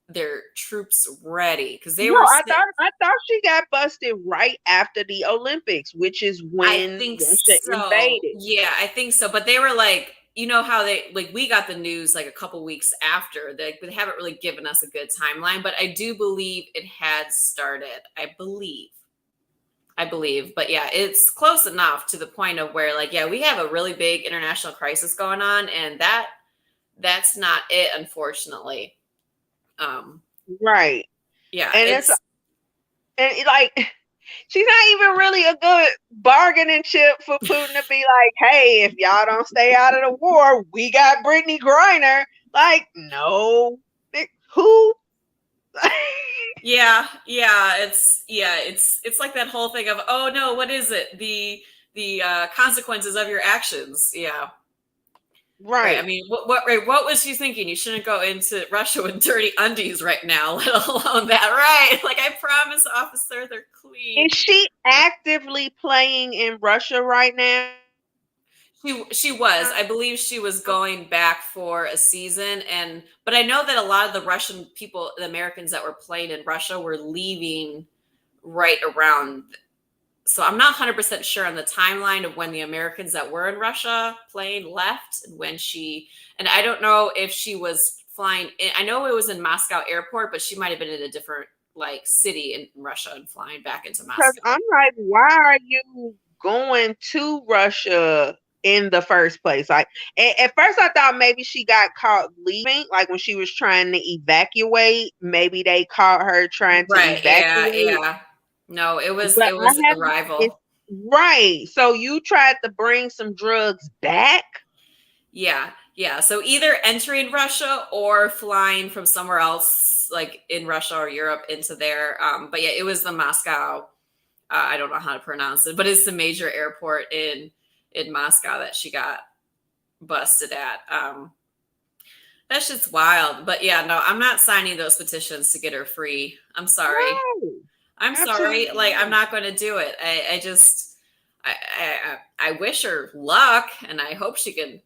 [SPEAKER 1] their troops ready, because I
[SPEAKER 2] thought she got busted right after the Olympics, which is when Russia invaded.
[SPEAKER 1] Yeah, I think so. But they were like, how they like, we got the news like a couple weeks after. They haven't really given us a good timeline, but I do believe it had started. I believe. But yeah, it's close enough to the point of where, like, yeah, we have a really big international crisis going on, and that's not it, unfortunately.
[SPEAKER 2] Right.
[SPEAKER 1] Yeah.
[SPEAKER 2] And like, she's not even really a good bargaining chip for Putin to be like, hey, if y'all don't stay out of the war, we got Brittany Griner. Like, no. Who?
[SPEAKER 1] Yeah. It's like that whole thing of, oh no, what is it? The consequences of your actions. Yeah.
[SPEAKER 2] Right.
[SPEAKER 1] I mean, what was she thinking? You shouldn't go into Russia with dirty undies right now, let alone that, right? Like, I promise, officer, they're clean.
[SPEAKER 2] Is she actively playing in Russia right now?
[SPEAKER 1] She was. I believe she was going back for a season, but I know that a lot of the Russian people, the Americans that were playing in Russia, were leaving right around. So I'm not 100% sure on the timeline of when the Americans that were in Russia playing left and and I don't know if she was flying. I know it was in Moscow airport, but she might have been in a different city in Russia and flying back into
[SPEAKER 2] Because
[SPEAKER 1] Moscow.
[SPEAKER 2] I'm like, why are you going to Russia in the first place? Like, at first I thought maybe she got caught leaving, like when she was trying to evacuate. Maybe they caught her trying to
[SPEAKER 1] Right. Yeah.
[SPEAKER 2] evacuate.
[SPEAKER 1] Yeah. No, it was
[SPEAKER 2] But
[SPEAKER 1] it was
[SPEAKER 2] I haven't. It's
[SPEAKER 1] arrival.
[SPEAKER 2] right. So you tried to bring some drugs back.
[SPEAKER 1] Yeah. Yeah. So either entering Russia or flying from somewhere else, like in Russia or Europe, into there. But yeah, it was the Moscow. I don't know how to pronounce it, but it's the major airport in Moscow that she got busted at. That's just wild. But yeah, no, I'm not signing those petitions to get her free. I'm sorry.
[SPEAKER 2] No,
[SPEAKER 1] I'm sorry.
[SPEAKER 2] absolutely
[SPEAKER 1] Like, I'm
[SPEAKER 2] not.
[SPEAKER 1] not going to do it. I wish her luck, and I hope she can.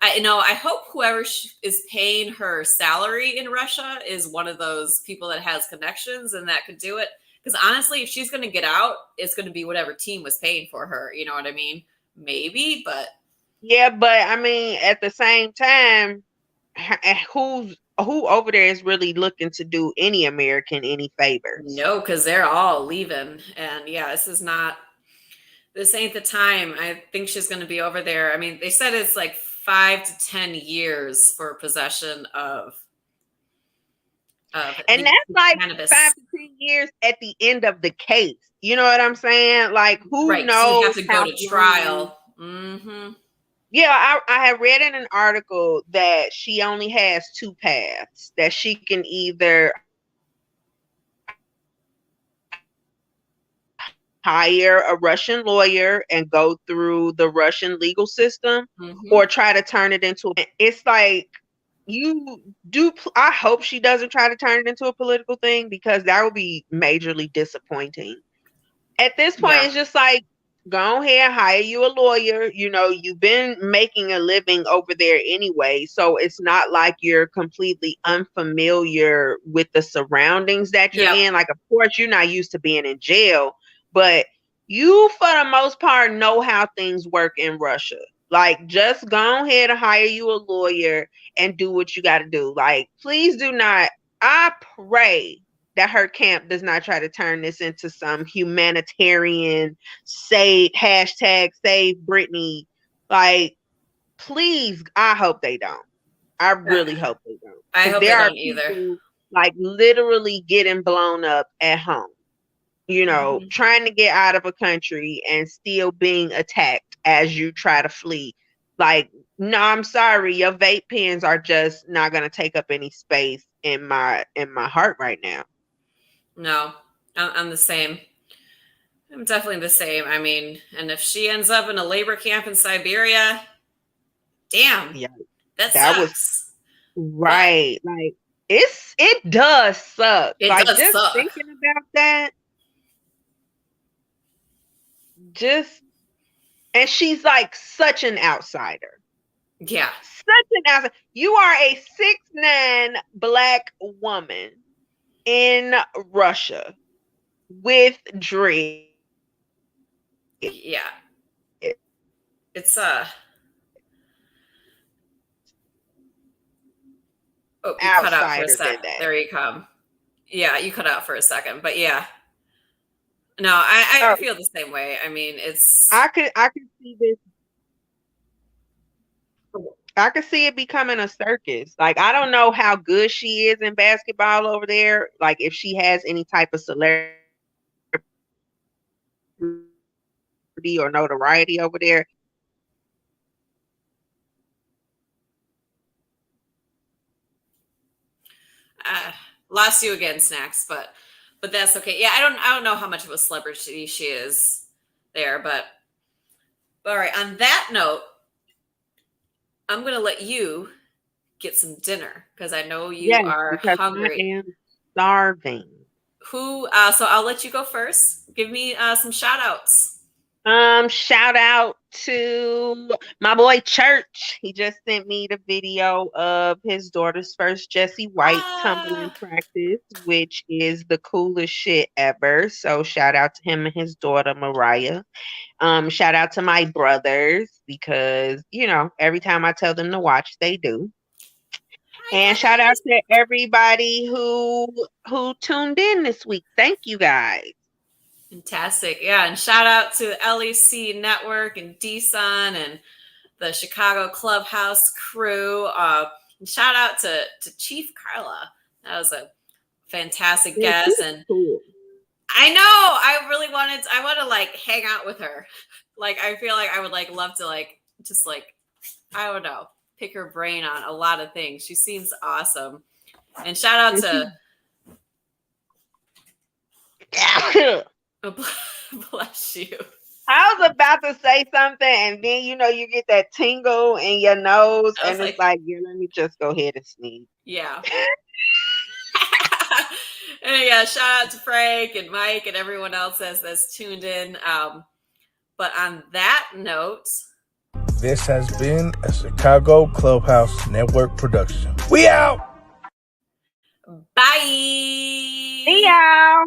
[SPEAKER 1] I hope whoever is paying her salary in Russia is one of those people that has connections and that could do it. Because honestly, if she's going to get out, it's going to be whatever team was paying for her. You know what I mean? Maybe, but
[SPEAKER 2] Yeah, but I mean, at the same time, who over there is really looking to do any American any favors?
[SPEAKER 1] no, because they're all leaving. And yeah, this ain't the time. I think she's going to be over there. I mean, they said it's like 5 to 10 years for possession of
[SPEAKER 2] And
[SPEAKER 1] the
[SPEAKER 2] that's like
[SPEAKER 1] cannabis.
[SPEAKER 2] 5 to 10 years at the end of the case. You know what I'm saying? Like, who
[SPEAKER 1] Right, because you have
[SPEAKER 2] knows
[SPEAKER 1] to go
[SPEAKER 2] how
[SPEAKER 1] to
[SPEAKER 2] long?
[SPEAKER 1] trial. Mm-hmm.
[SPEAKER 2] Yeah, I had read in an article that she only has two paths, that she can either hire a Russian lawyer and go through the Russian legal system,
[SPEAKER 1] Mm-hmm.
[SPEAKER 2] or try to turn it into it's like I hope she doesn't try to turn it into a political thing, because that would be majorly disappointing. At this point,
[SPEAKER 1] Yeah.
[SPEAKER 2] it's just like, go ahead, hire you a lawyer. You know, you've been making a living over there anyway, so it's not like you're completely unfamiliar with the surroundings that you're
[SPEAKER 1] Yep.
[SPEAKER 2] in. Like, of course, you're not used to being in jail, but you, for the most part, know how things work in Russia. Like, just go ahead and hire you a lawyer and do what you got to do. Like, please do not. I pray that her camp does not try to turn this into some humanitarian save Britney. Like, please, I hope they don't. I really hope they don't.
[SPEAKER 1] I
[SPEAKER 2] Because
[SPEAKER 1] hope they
[SPEAKER 2] there are
[SPEAKER 1] don't either.
[SPEAKER 2] people like literally getting blown up at home,
[SPEAKER 1] Mm-hmm.
[SPEAKER 2] trying to get out of a country and still being attacked as you try to flee. Like, no, I'm sorry, your vape pens are just not going to take up any space in my heart right now.
[SPEAKER 1] No, I'm the same. I'm definitely the same. I mean, and if she ends up in a labor camp in Siberia, damn,
[SPEAKER 2] Yeah,
[SPEAKER 1] that
[SPEAKER 2] that was
[SPEAKER 1] sucks. But
[SPEAKER 2] right. Like, it does suck.
[SPEAKER 1] it
[SPEAKER 2] Like,
[SPEAKER 1] does
[SPEAKER 2] just
[SPEAKER 1] suck.
[SPEAKER 2] thinking about that, just and she's like such an outsider.
[SPEAKER 1] Yeah.
[SPEAKER 2] Such an outsider. You are a 6'9" black woman in Russia with dread.
[SPEAKER 1] Yeah. It's oh, you cut out for a
[SPEAKER 2] Outsider than
[SPEAKER 1] sec.
[SPEAKER 2] that.
[SPEAKER 1] There you come. Yeah, you cut out for a second. But yeah. No, I feel the same way. I mean,
[SPEAKER 2] I could see this. I could see it becoming a circus. Like, I don't know how good she is in basketball over there. Like, if she has any type of celebrity or notoriety over there.
[SPEAKER 1] lost you again, Snacks, but that's okay. Yeah, I don't know how much of a celebrity she is there, but all right. On that note, I'm gonna let you get some dinner because I know you
[SPEAKER 2] Yes,
[SPEAKER 1] are
[SPEAKER 2] because I
[SPEAKER 1] hungry.
[SPEAKER 2] am starving.
[SPEAKER 1] So I'll let you go first. Give me some shout outs.
[SPEAKER 2] Shout out to my boy Church. He just sent me the video of his daughter's first Jessie White tumbling practice, which is the coolest shit ever. So shout out to him and his daughter Mariah. Shout out to my brothers because every time I tell them to watch, they do. And shout out to everybody who tuned in this week. Thank you guys.
[SPEAKER 1] Fantastic. Yeah. And shout out to LEC Network and DSUN and the Chicago Clubhouse crew. And shout out to Chief Carla. That was a fantastic guest. And
[SPEAKER 2] cool.
[SPEAKER 1] I know I want to like hang out with her. Like, I feel like I would like love to like, just like, I don't know, pick her brain on a lot of things. She seems awesome. And shout out to bless you.
[SPEAKER 2] I was about to say something, and then you get that tingle in your nose, and it's like, yeah, let me just go ahead and sneeze.
[SPEAKER 1] Yeah. And yeah, shout out to Frank and Mike and everyone else that's tuned in. But on that note,
[SPEAKER 5] this has been a Chicago Clubhouse Network production. We out.
[SPEAKER 1] Bye.
[SPEAKER 2] See y'all.